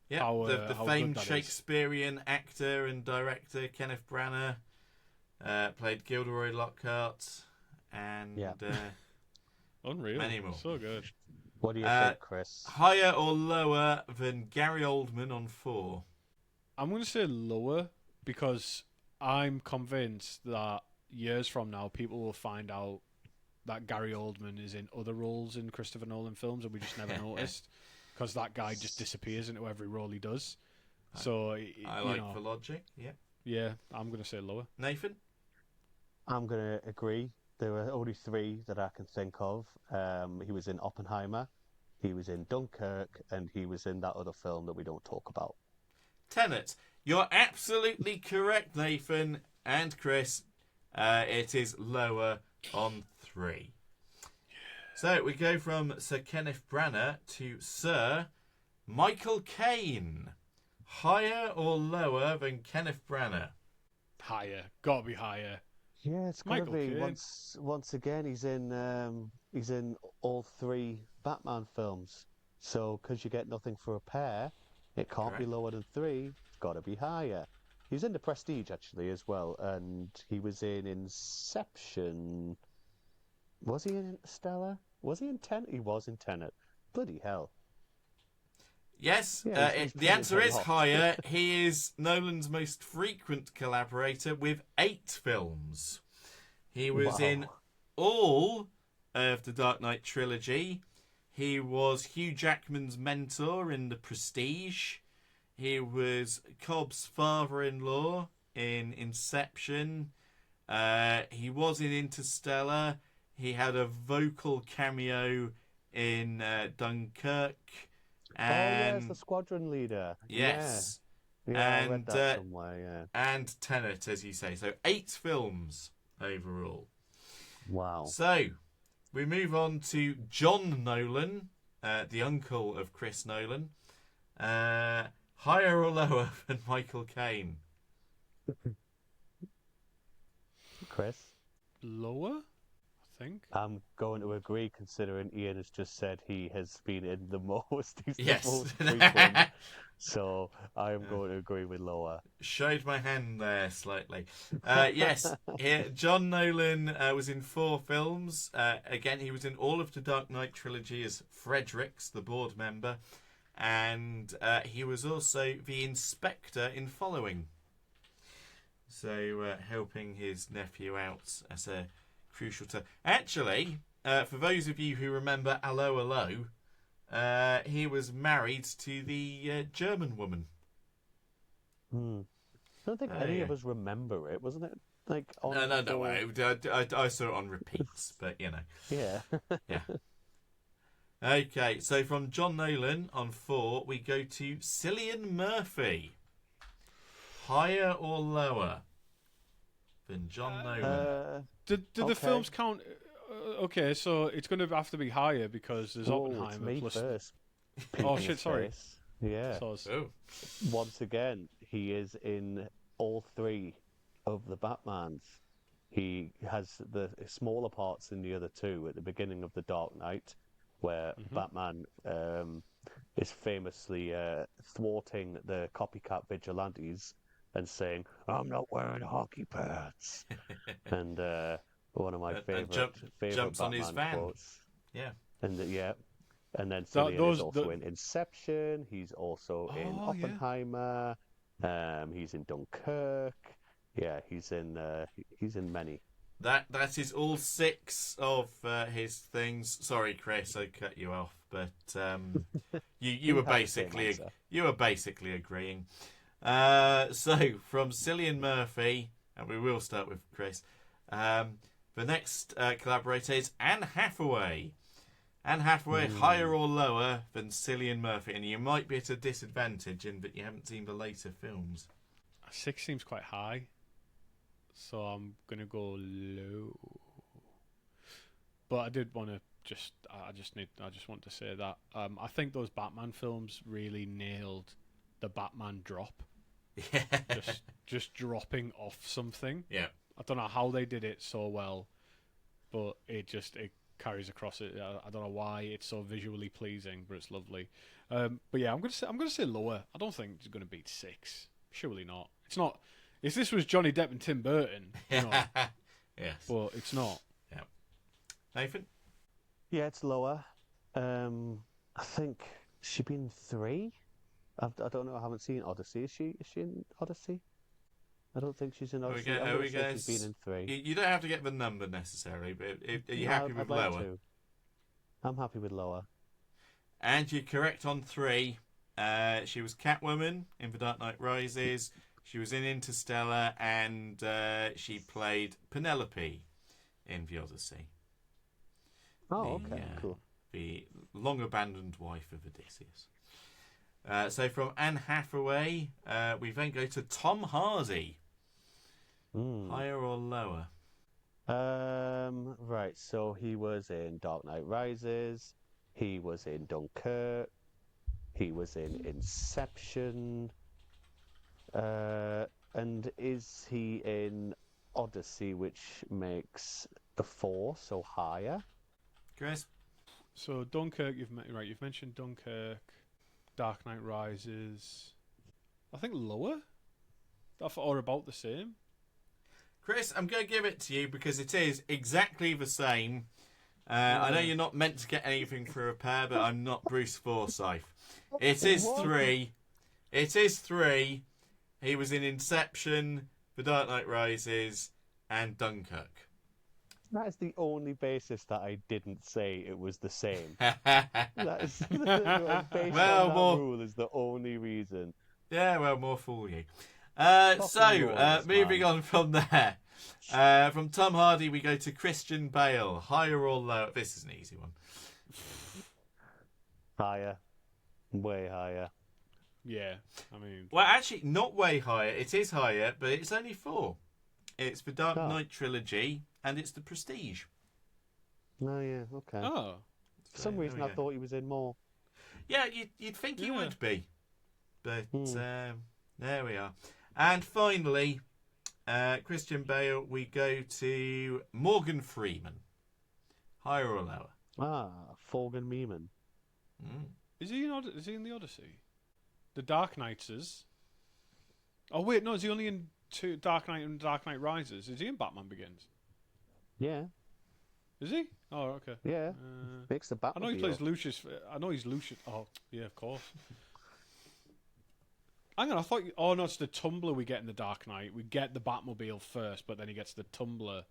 Yeah. How, the how famed good that is. Shakespearean actor and director Kenneth Branagh played Gilderoy Lockhart, and Unreal. many more. So good. What do you think, Chris? Higher or lower than Gary Oldman on 4? I'm going to say lower because I'm convinced that years from now people will find out that Gary Oldman is in other roles in Christopher Nolan films and we just never noticed because that guy just disappears into every role he does. So I like the logic. Yeah. Yeah, I'm going to say lower. Nathan? I'm going to agree. There are only 3 that I can think of. He was in Oppenheimer, he was in Dunkirk, and he was in that other film that we don't talk about. Tenet. You're absolutely correct, Nathan and Chris. It is lower on 3. So we go from Sir Kenneth Branagh to Sir Michael Caine. Higher or lower than Kenneth Branagh? Higher. Gotta be higher. Yeah, it's gotta Michael be. Caine. Once again, he's in all 3 Batman films. So, because you get nothing for a pair, it can't be Correct. lower than 3. It's got to be higher. He's in The Prestige actually as well, and he was in Inception. Was he in Interstellar? Was he in Tenet? He was in Tenet. Bloody hell! Yes, Yeah, he's the answer is hot. higher. He is Nolan's most frequent collaborator with 8 films. He was in Wow. all of the Dark Knight trilogy. He was Hugh Jackman's mentor in The Prestige. He was Cobb's father-in-law in Inception. He was in Interstellar. He had a vocal cameo in Dunkirk. Oh yeah, it's And the squadron leader. yes, Yeah, I read And, that somewhere. Yeah. and Tenet, as you say. So 8 films overall. Wow. So we move on to John Nolan, the uncle of Chris Nolan. Higher or lower than Michael Caine? Chris? Lower, I think. I'm going to agree, considering Ian has just said he has been in the most. He's Yes. the most frequent. So I am going to agree with lower. Showed my hand there slightly. Yes, John Nolan was in 4 films. Again, he was in all of the Dark Knight trilogy as Fredericks, the board member. And he was also the inspector in Following. So helping his nephew out as a crucial time. Actually, for those of you who remember Allo Allo, he was married to the German woman. I don't think any of us remember it, wasn't it? Like on No, full- I saw it on repeats, but you know. Yeah. Yeah. Okay, so from John Nolan on 4, we go to Cillian Murphy. Higher or lower than John Nolan? Do the Okay. films count? Okay, so it's going to have to be higher because there's Whoa, it's Oppenheimer me plus. first. Oh Peeking shit! his Sorry. face. Yeah. So it's- Oh, Once again, he is in all 3 of the Batmans. He has the smaller parts in the other 2 at the beginning of The Dark Knight, where Batman is famously thwarting the copycat vigilantes and saying, "I'm not wearing hockey pads." And one of my And favorite jumps on Batman his van. quotes. yeah. And and then That- Cillian those- is also the- in Inception. He's also in Oh, yeah. Oppenheimer. He's in Dunkirk. Yeah, he's in many. That is all 6 of his things. Sorry, Chris, I cut you off, but you were have the same basically answer. agreeing. So from Cillian Murphy, and we will start with Chris. The next collaborator is Anne Hathaway. Anne Hathaway, higher or lower than Cillian Murphy, and you might be at a disadvantage in that you haven't seen the later films. 6 seems quite high, so I'm gonna go low. But I did want to I just want to say that I think those Batman films really nailed the Batman drop. Yeah. Just dropping off something. Yeah. I don't know how they did it so well, but it carries across it. I don't know why it's so visually pleasing, but it's lovely. But yeah, I'm gonna say lower. I don't think it's gonna beat 6. Surely not. It's not. If this was Johnny Depp and Tim Burton, you know, Yes. but it's not. Yeah. Nathan? Yeah, it's lower. I think she's been 3. I don't know. I haven't seen Odyssey. Is she in Odyssey? I don't think she's in Odyssey. I'm gonna say she's been in 3. You don't have to get the number necessarily, but are you No, happy with I'd like lower? to. I'm happy with lower. And you're correct on 3. She was Catwoman in The Dark Knight Rises. She was in Interstellar, and she played Penelope in The Odyssey. Oh, okay, cool. The long-abandoned wife of Odysseus. So from Anne Hathaway, we then go to Tom Hardy. Higher or lower? Right, so he was in Dark Knight Rises, he was in Dunkirk, he was in Inception, and is he in Odyssey, which makes the 4, so higher? Chris? So Dunkirk, you've mentioned Dunkirk, Dark Knight Rises. I think lower, or about the same. Chris, I'm going to give it to you because it is exactly the same. I know you're not meant to get anything for a pair, but I'm not Bruce Forsyth. It is 3. It is 3. He was in Inception, The Dark Knight Rises, and Dunkirk. That is the only basis that I didn't say it was the same. That is based on that rule is the only reason. Yeah, well, more fool you. Yours, moving man. on from there. From Tom Hardy, we go to Christian Bale. Higher or lower? This is an easy one. Higher. Way higher. Yeah, I mean, Well, actually, not way higher. It is higher, but it's only 4. It's the Dark Knight trilogy, and it's the Prestige. Oh, yeah, okay. oh, For some reason, I thought he was in more. Yeah, you'd think he Yeah. would be. But there we are. And finally, Christian Bale, we go to Morgan Freeman. Higher or lower? Forgan Meeman. is he in the Odyssey? The Dark Knights is. Oh wait, no, is he only in Dark Knight and Dark Knight Rises? Is he in Batman Begins? Yeah, Is he? Oh, okay. yeah. Makes the I Batman. know he plays Lucius. I know he's Lucius. Oh, yeah, of course. Hang on, I thought. Oh no, it's the tumbler we get in the Dark Knight. We get the Batmobile first, but then he gets the tumbler.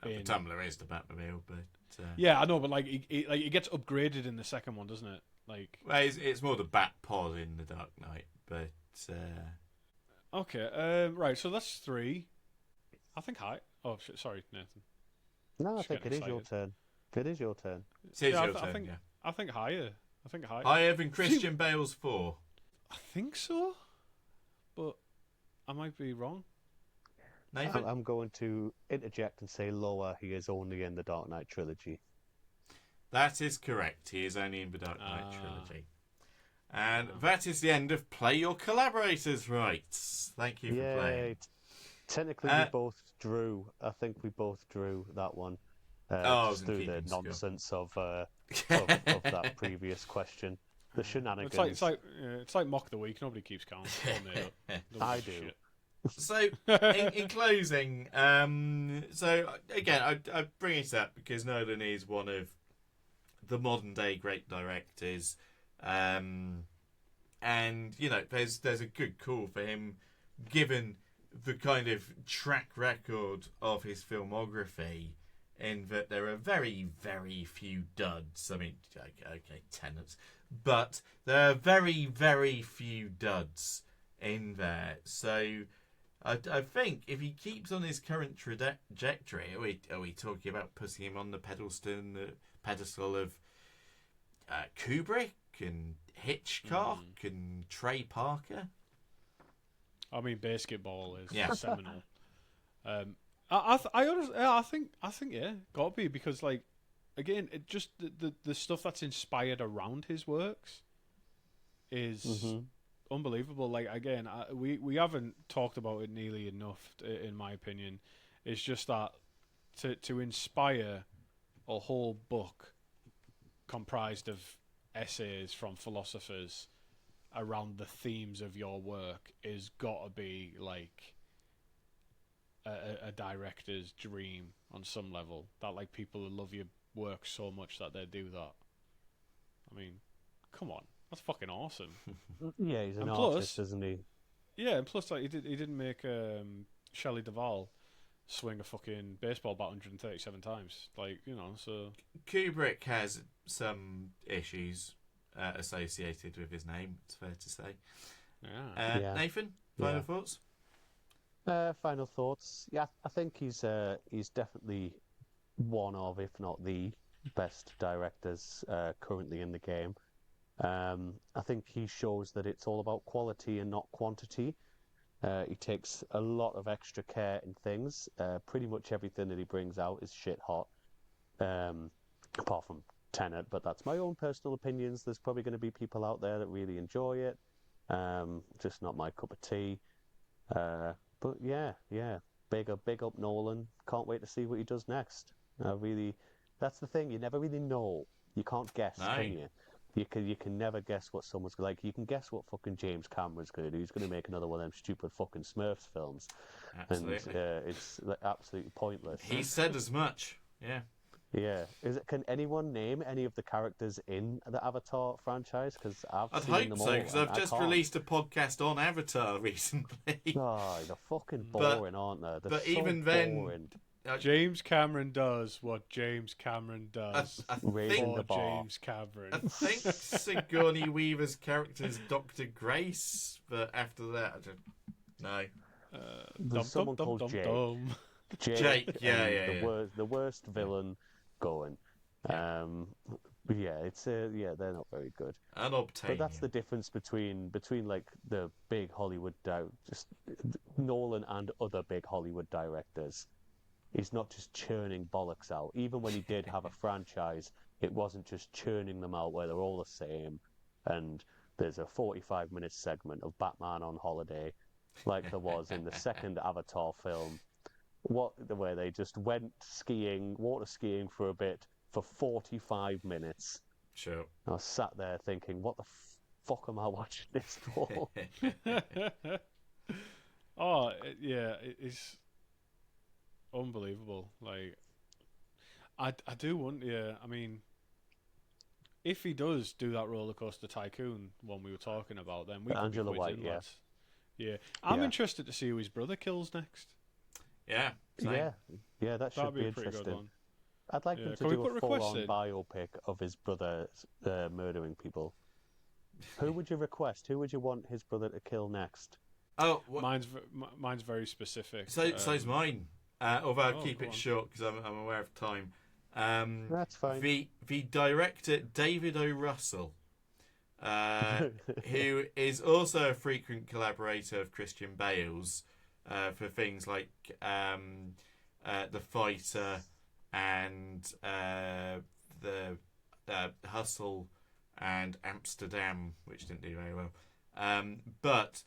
The Tumbler is the Batmobile, but Yeah, I know, but like it gets upgraded in the second one, doesn't it? Like. well, it's more the Bat Pod in the Dark Knight, but Okay. Right. So that's 3. I think high. Oh, sorry, Nathan. No, I Just think it getting is your excited. turn. It is your turn. it is Yeah, your I turn. think. Yeah. I think higher. I think higher. Higher than Christian Bale's 4. I think so, but I might be wrong. Nathan? I'm going to interject and say lower. He is only in the Dark Knight trilogy. That is correct. He is only in the Dark Knight trilogy. And that is the end of Play Your Collaborators Rights. Thank you for playing. Technically, we both drew. I think we both drew that one. I was Just through the keeping score. nonsense of that previous question. The shenanigans. It's like mock the week. Nobody keeps count. It's all made up. Nobody I gives a do. shit. So, in closing, so again, I bring it up because Nolan is one of the modern day great directors, and you know, there's a good call for him, given the kind of track record of his filmography, in that there are very, very few duds. I mean, okay, Tenants, but there are very, very few duds in there. So I think if he keeps on his current trajectory, are we talking about putting him on the pedestal of Kubrick and Hitchcock and Trey Parker? I mean, Basketball is Yeah. seminal. I think yeah, gotta be, because like again, it just the stuff that's inspired around his works is unbelievable. Like again, we haven't talked about it nearly enough, in my opinion. It's just that to inspire a whole book comprised of essays from philosophers around the themes of your work is got to be like a director's dream on some level. That like people love your work so much that they do that. I mean, come on, that's fucking awesome. Yeah, he's an And artist, plus- isn't he? Yeah, and plus like he didn't make Shelley Duvall swing a fucking baseball bat 137 times. Like, you know, so Kubrick has some issues associated with his name, it's fair to say. yeah. Yeah. Nathan, final Yeah. thoughts? Final thoughts. Yeah, I think he's definitely one of, if not the best directors currently in the game. I think he shows that it's all about quality and not quantity. He takes a lot of extra care in things. Pretty much everything that he brings out is shit hot, apart from Tenet, but that's my own personal opinions. There's probably going to be people out there that really enjoy it. Just not my cup of tea. But yeah, big up Nolan. Can't wait to see what he does next. That's the thing. You never really know. You can't guess, No. can you? You can never guess what someone's like. You can guess what fucking James Cameron's going to do. He's going to make another one of them stupid fucking Smurfs films, Absolutely. and it's like, absolutely pointless. He said as much. Yeah. Yeah. Can anyone name any of the characters in the Avatar franchise? Because I'd seen hope them so, all, because and I've I just can't. released a podcast on Avatar recently. Oh, they're fucking But- boring, aren't they? They're but so even then, boring. James Cameron does what James Cameron does. I Raising think the For bar. James Cameron. I think Sigourney Weaver's character is Dr. Grace, but after that, I don't know. There's someone called Jake. Jake, yeah, and yeah. the worst villain going. But yeah, they're not very good. Unobtainium. But that's the difference between like the big Hollywood just Nolan and other big Hollywood directors. He's not just churning bollocks out. Even when he did have a franchise, it wasn't just churning them out where they're all the same. And there's a 45-minute segment of Batman on holiday, like there was in the second Avatar film, where they just went water skiing for a bit for 45 minutes. Sure. I was sat there thinking, what the fuck am I watching this for? It's unbelievable. Like, I do want, I mean, if he does do that roller coaster tycoon one we were talking about, then we could Angela be White, quizzing, yeah. lads. Yeah, I'm Yeah. interested to see who his brother kills next. Yeah. Same. Yeah, that should That'd be be a pretty good interesting. one. I'd like Yeah, them to can we do put a requests full-on in? biopic of his brother murdering people. Who would you request? Who would you want his brother to kill next? Oh, Mine's very specific. so's mine. Although I'll oh, keep go it on. short because I'm aware of time. That's fine. The director David O. Russell, who is also a frequent collaborator of Christian Bale's for things like The Fighter and the Hustle and Amsterdam, which didn't do very well. But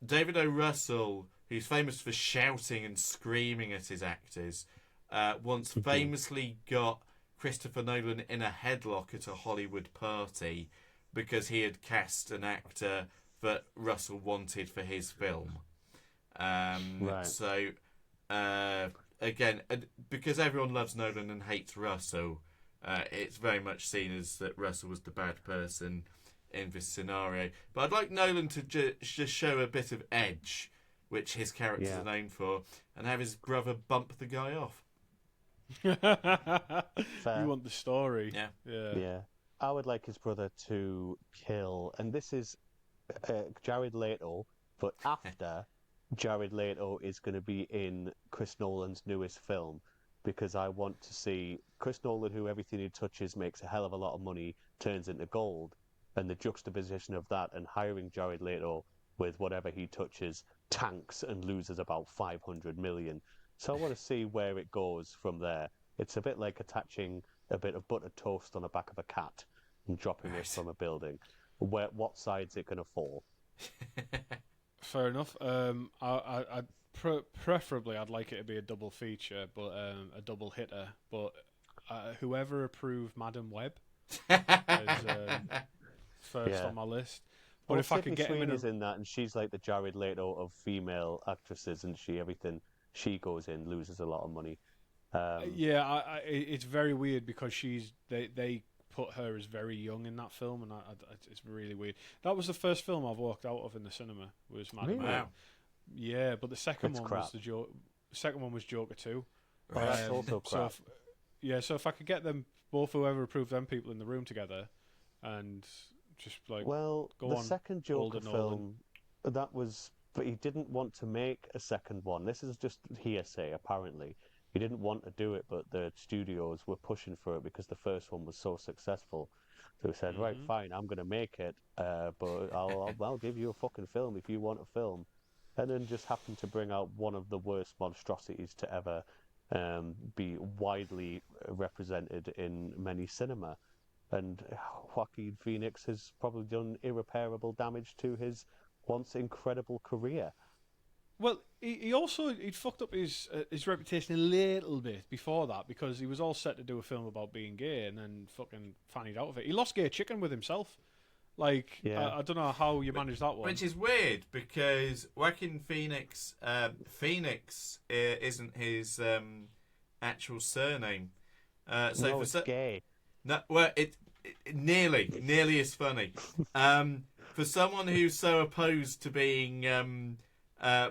David O. Russell, who's famous for shouting and screaming at his actors, once famously got Christopher Nolan in a headlock at a Hollywood party because he had cast an actor that Russell wanted for his film. Right. So, again, because everyone loves Nolan and hates Russell, it's very much seen as that Russell was the bad person in this scenario. But I'd like Nolan to just show a bit of edge, which his characters Yeah. are known for, and have his brother bump the guy off. Fair. You want the story? Yeah. Yeah. I would like his brother to kill, and this is Jared Leto, but after Jared Leto is going to be in Chris Nolan's newest film, because I want to see Chris Nolan, who everything he touches makes a hell of a lot of money, turns into gold, and the juxtaposition of that and hiring Jared Leto with whatever he touches tanks and loses about 500 million. So I want to see where it goes from there. It's a bit like attaching a bit of buttered toast on the back of a cat and dropping it from a building. What side's it going to fall? Fair enough. Preferably, I'd like it to be a double feature, but a double hitter. But whoever approved Madam Web is first on my list. But Well, if I could get him Sweeney's in that, and she's like the Jared Leto of female actresses, and everything she goes in loses a lot of money. Yeah, it's very weird because they put her as very young in that film, and it's really weird. That was the first film I've walked out of in the cinema. Was Madam Really? Web. Yeah, but the second It's one crap. was second one was Joker 2. Oh, that's also crap. So if I could get them both, whoever approved them people in the room together, and just like Well, go the on, second Joker older Nolan. film, that was, but he didn't want to make a second one. This is just hearsay, apparently. He didn't want to do it, but the studios were pushing for it because the first one was so successful. So he said, right, fine, I'm going to make it, but I'll give you a fucking film if you want a film. And then just happened to bring out one of the worst monstrosities to ever be widely represented in many cinema. And Joaquin Phoenix has probably done irreparable damage to his once incredible career. Well, he'd fucked up his reputation a little bit before that because he was all set to do a film about being gay and then fucking fannied out of it. He lost Gay Chicken with himself. Like, Yeah. I don't know how you managed that one. Which is weird because Joaquin Phoenix, Phoenix isn't his actual surname. No, it's gay. No, well, it nearly as funny. For someone who's so opposed to being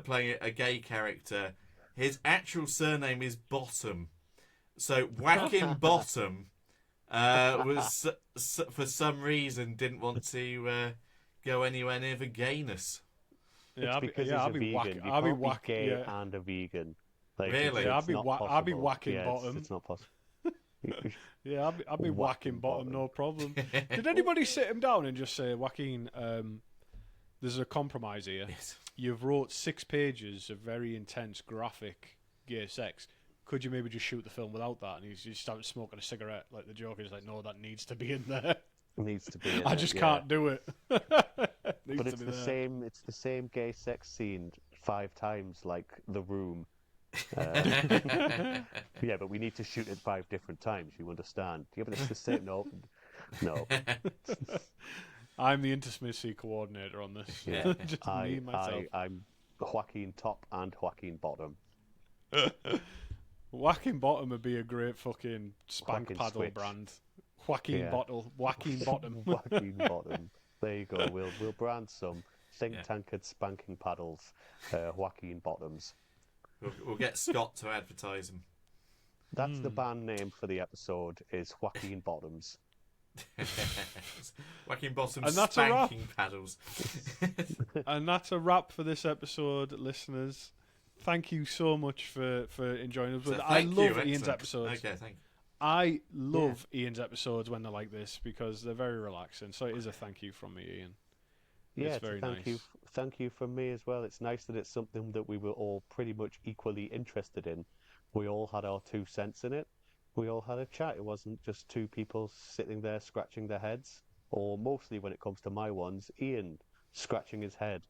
playing a gay character, his actual surname is Bottom. So Joaquin Bottom was for some reason didn't want to go anywhere near the gayness. It's because I'll he's be a vegan. I'll be You can't be gay yeah. and a vegan. Like, Really? Yeah, I'll be whacking bottom. It's not possible. Yeah, I'll be whacking bottom, no problem. Did anybody sit him down and just say, Joaquin, there's a compromise here. Yes. You've wrote 6 pages of very intense, graphic gay sex. Could you maybe just shoot the film without that? And he just started smoking a cigarette. Like the Joker's like, no, that needs to be in there. It needs to be. I just can't do it. Needs But it's to be the there. same. It's the same gay sex scene 5 times, like The Room. Yeah, but we need to shoot it 5 different times. You understand? Yeah, but it's the same. No. I'm the intimacy coordinator on this. Yeah. Just me, myself. I'm Joaquin Top and Joaquin Bottom. Whacking Bottom would be a great fucking spank Whacking paddle switch. brand. Whacking Yeah. Bottle, Whacking Bottom. Joaquin Bottom. There you go. We'll brand some think tankard spanking paddles, Joaquin Bottoms. We'll get Scott to advertise them. That's the band name for the episode. Is Joaquin Bottoms. Joaquin Bottom And that's a wrap. spanking paddles. And that's a wrap for this episode, listeners. Thank you so much for enjoying us. So I thank love you, Ian's excellent. episodes. Okay, thank you. I love Ian's episodes when they're like this because they're very relaxing. So it is a thank you from me, Ian. Yeah, It's very thank nice. you. Thank you from me as well. It's nice that it's something that we were all pretty much equally interested in. We all had our 2 cents in it. We all had a chat. It wasn't just 2 people sitting there scratching their heads, or mostly when it comes to my ones, Ian scratching his head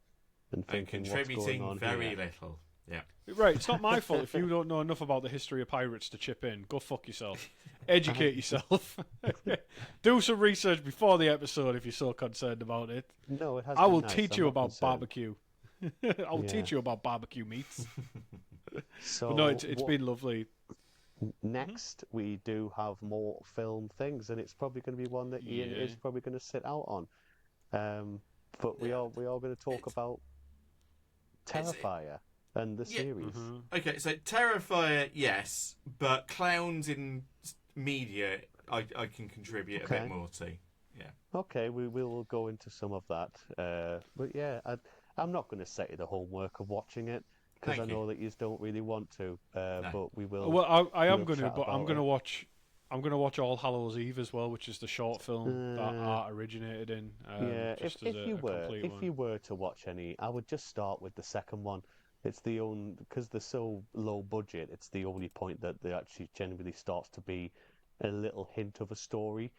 and And thinking what's going contributing on very here. little. Yeah. Right, it's not my fault if you don't know enough about the history of pirates to chip in. Go fuck yourself. Educate yourself. Do some research before the episode if you're so concerned about it. No, it has. I been will nice. teach I'm you not about concerned. barbecue. I will teach you about barbecue meats. So But no, it's what- been lovely. Next, we do have more film things, and it's probably going to be one that Ian Yeah. is probably going to sit out on. But we are going to talk about It's- Terrifier and the Yeah. series. Okay, so Terrifier, yes, but clowns in media, I can contribute a bit Okay. more to. Yeah. Okay, we will go into some of that. But yeah, I'm not going to set you the homework of watching it because I Thank you. know that you don't really want to. But we will. Well, I am we'll going to, chat but I'm about going to it. watch. I'm going to watch All Hallows Eve as well, which is the short film that Art originated in. Yeah, just if as you a were complete one. if you were to watch any, I would just start with the second one. It's the only because they're so low budget. It's the only point that they actually genuinely starts to be a little hint of a story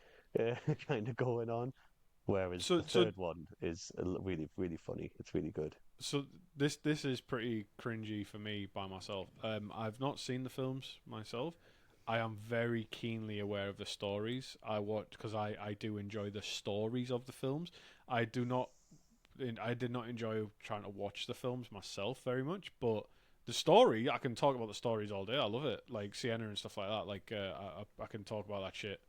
kind of going on. Whereas So- the so- third one is really, really funny. It's really good. So this is pretty cringy for me by myself. I've not seen the films myself. I am very keenly aware of the stories. I watch because I do enjoy the stories of the films. I did not enjoy trying to watch the films myself very much, but the story, I can talk about the stories all day. I love it, like Sienna and stuff like that. Like I can talk about that shit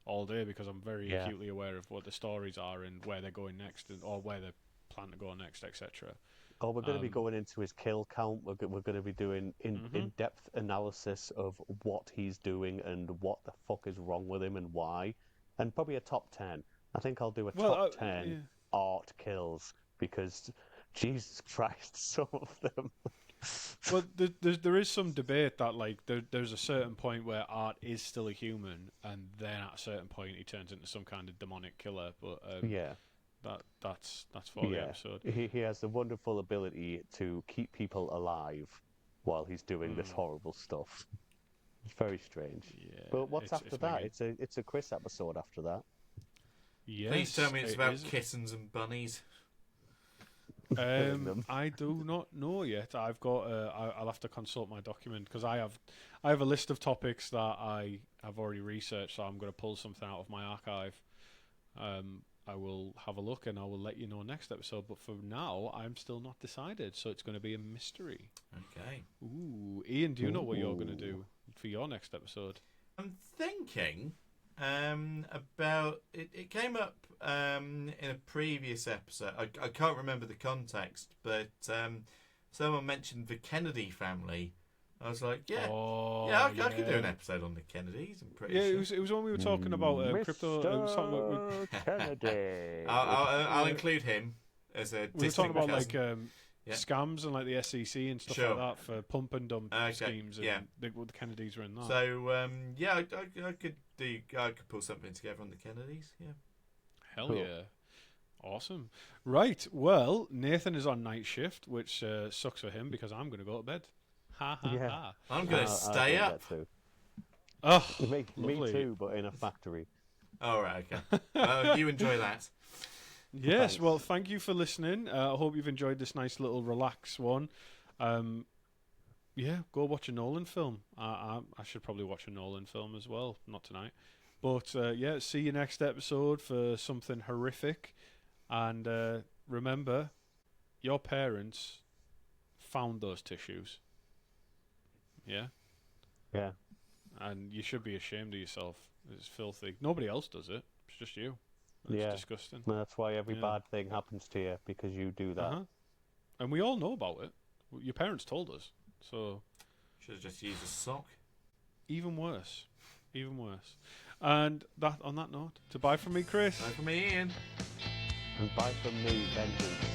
all day because I'm very Yeah. acutely aware of what the stories are and where they're going next, or where they plan to go next, etc. Oh, we're going to be Um, going into his kill count. We're going to be doing in-depth analysis of what he's doing and what the fuck is wrong with him and why. And probably a top 10. I think I'll do a top 10 yeah. art kills because, Jesus Christ, some of them. Well, there is some debate that like there's a certain point where Art is still a human, and then at a certain point he turns into some kind of demonic killer. But Yeah. that's for the Yeah. episode. He has the wonderful ability to keep people alive while he's doing this horrible stuff. It's very strange. Yeah. But what's after that? wicked. It's a Chris episode after that. Yes, Please tell me it's it about is. kittens and bunnies. them. I do not know yet. I've got. I'll have to consult my document because I have a list of topics that I have already researched. So I'm going to pull something out of my archive. I will have a look and I will let you know next episode. But for now, I'm still not decided. So it's going to be a mystery. Okay. Ooh, Ian, do you know what you're going to do for your next episode? I'm thinking about it. It came up in a previous episode. I can't remember the context, but someone mentioned the Kennedy family. I was like, yeah, I could do an episode on the Kennedys. I'm pretty sure. It was when we were talking about crypto. Mr. Kennedy. I'll include him as a. We were talking about cousin. like scams and like the SEC and stuff Sure. like that for pump and dump Okay, schemes. And yeah. the Kennedys were in that. So I could pull something together on the Kennedys. Yeah. Hell Cool. yeah. Awesome. Right. Well, Nathan is on night shift, which sucks for him because I'm going to go to bed. Ha ha Yeah. ha. I'm gonna I'll stay do up. that too. Oh, Me lovely. too, but in a factory. All right. Okay. Well, you enjoy that. Yes. Thanks. Well, thank you for listening. I hope you've enjoyed this nice little relax one. Yeah, go watch a Nolan film. I should probably watch a Nolan film as well. Not tonight. But yeah, see you next episode for something horrific. And remember, your parents found those tissues. Yeah? Yeah. And you should be ashamed of yourself. It's filthy. Nobody else does it. It's just you. It's Yeah. disgusting. And that's why every Yeah. bad thing happens to you because you do that. Uh-huh. And we all know about it. Your parents told us. So Should have just used a sock. even worse. Even worse. And that on that note, to bye from me, Chris. Bye from me, Ian. And bye from me, vengeance.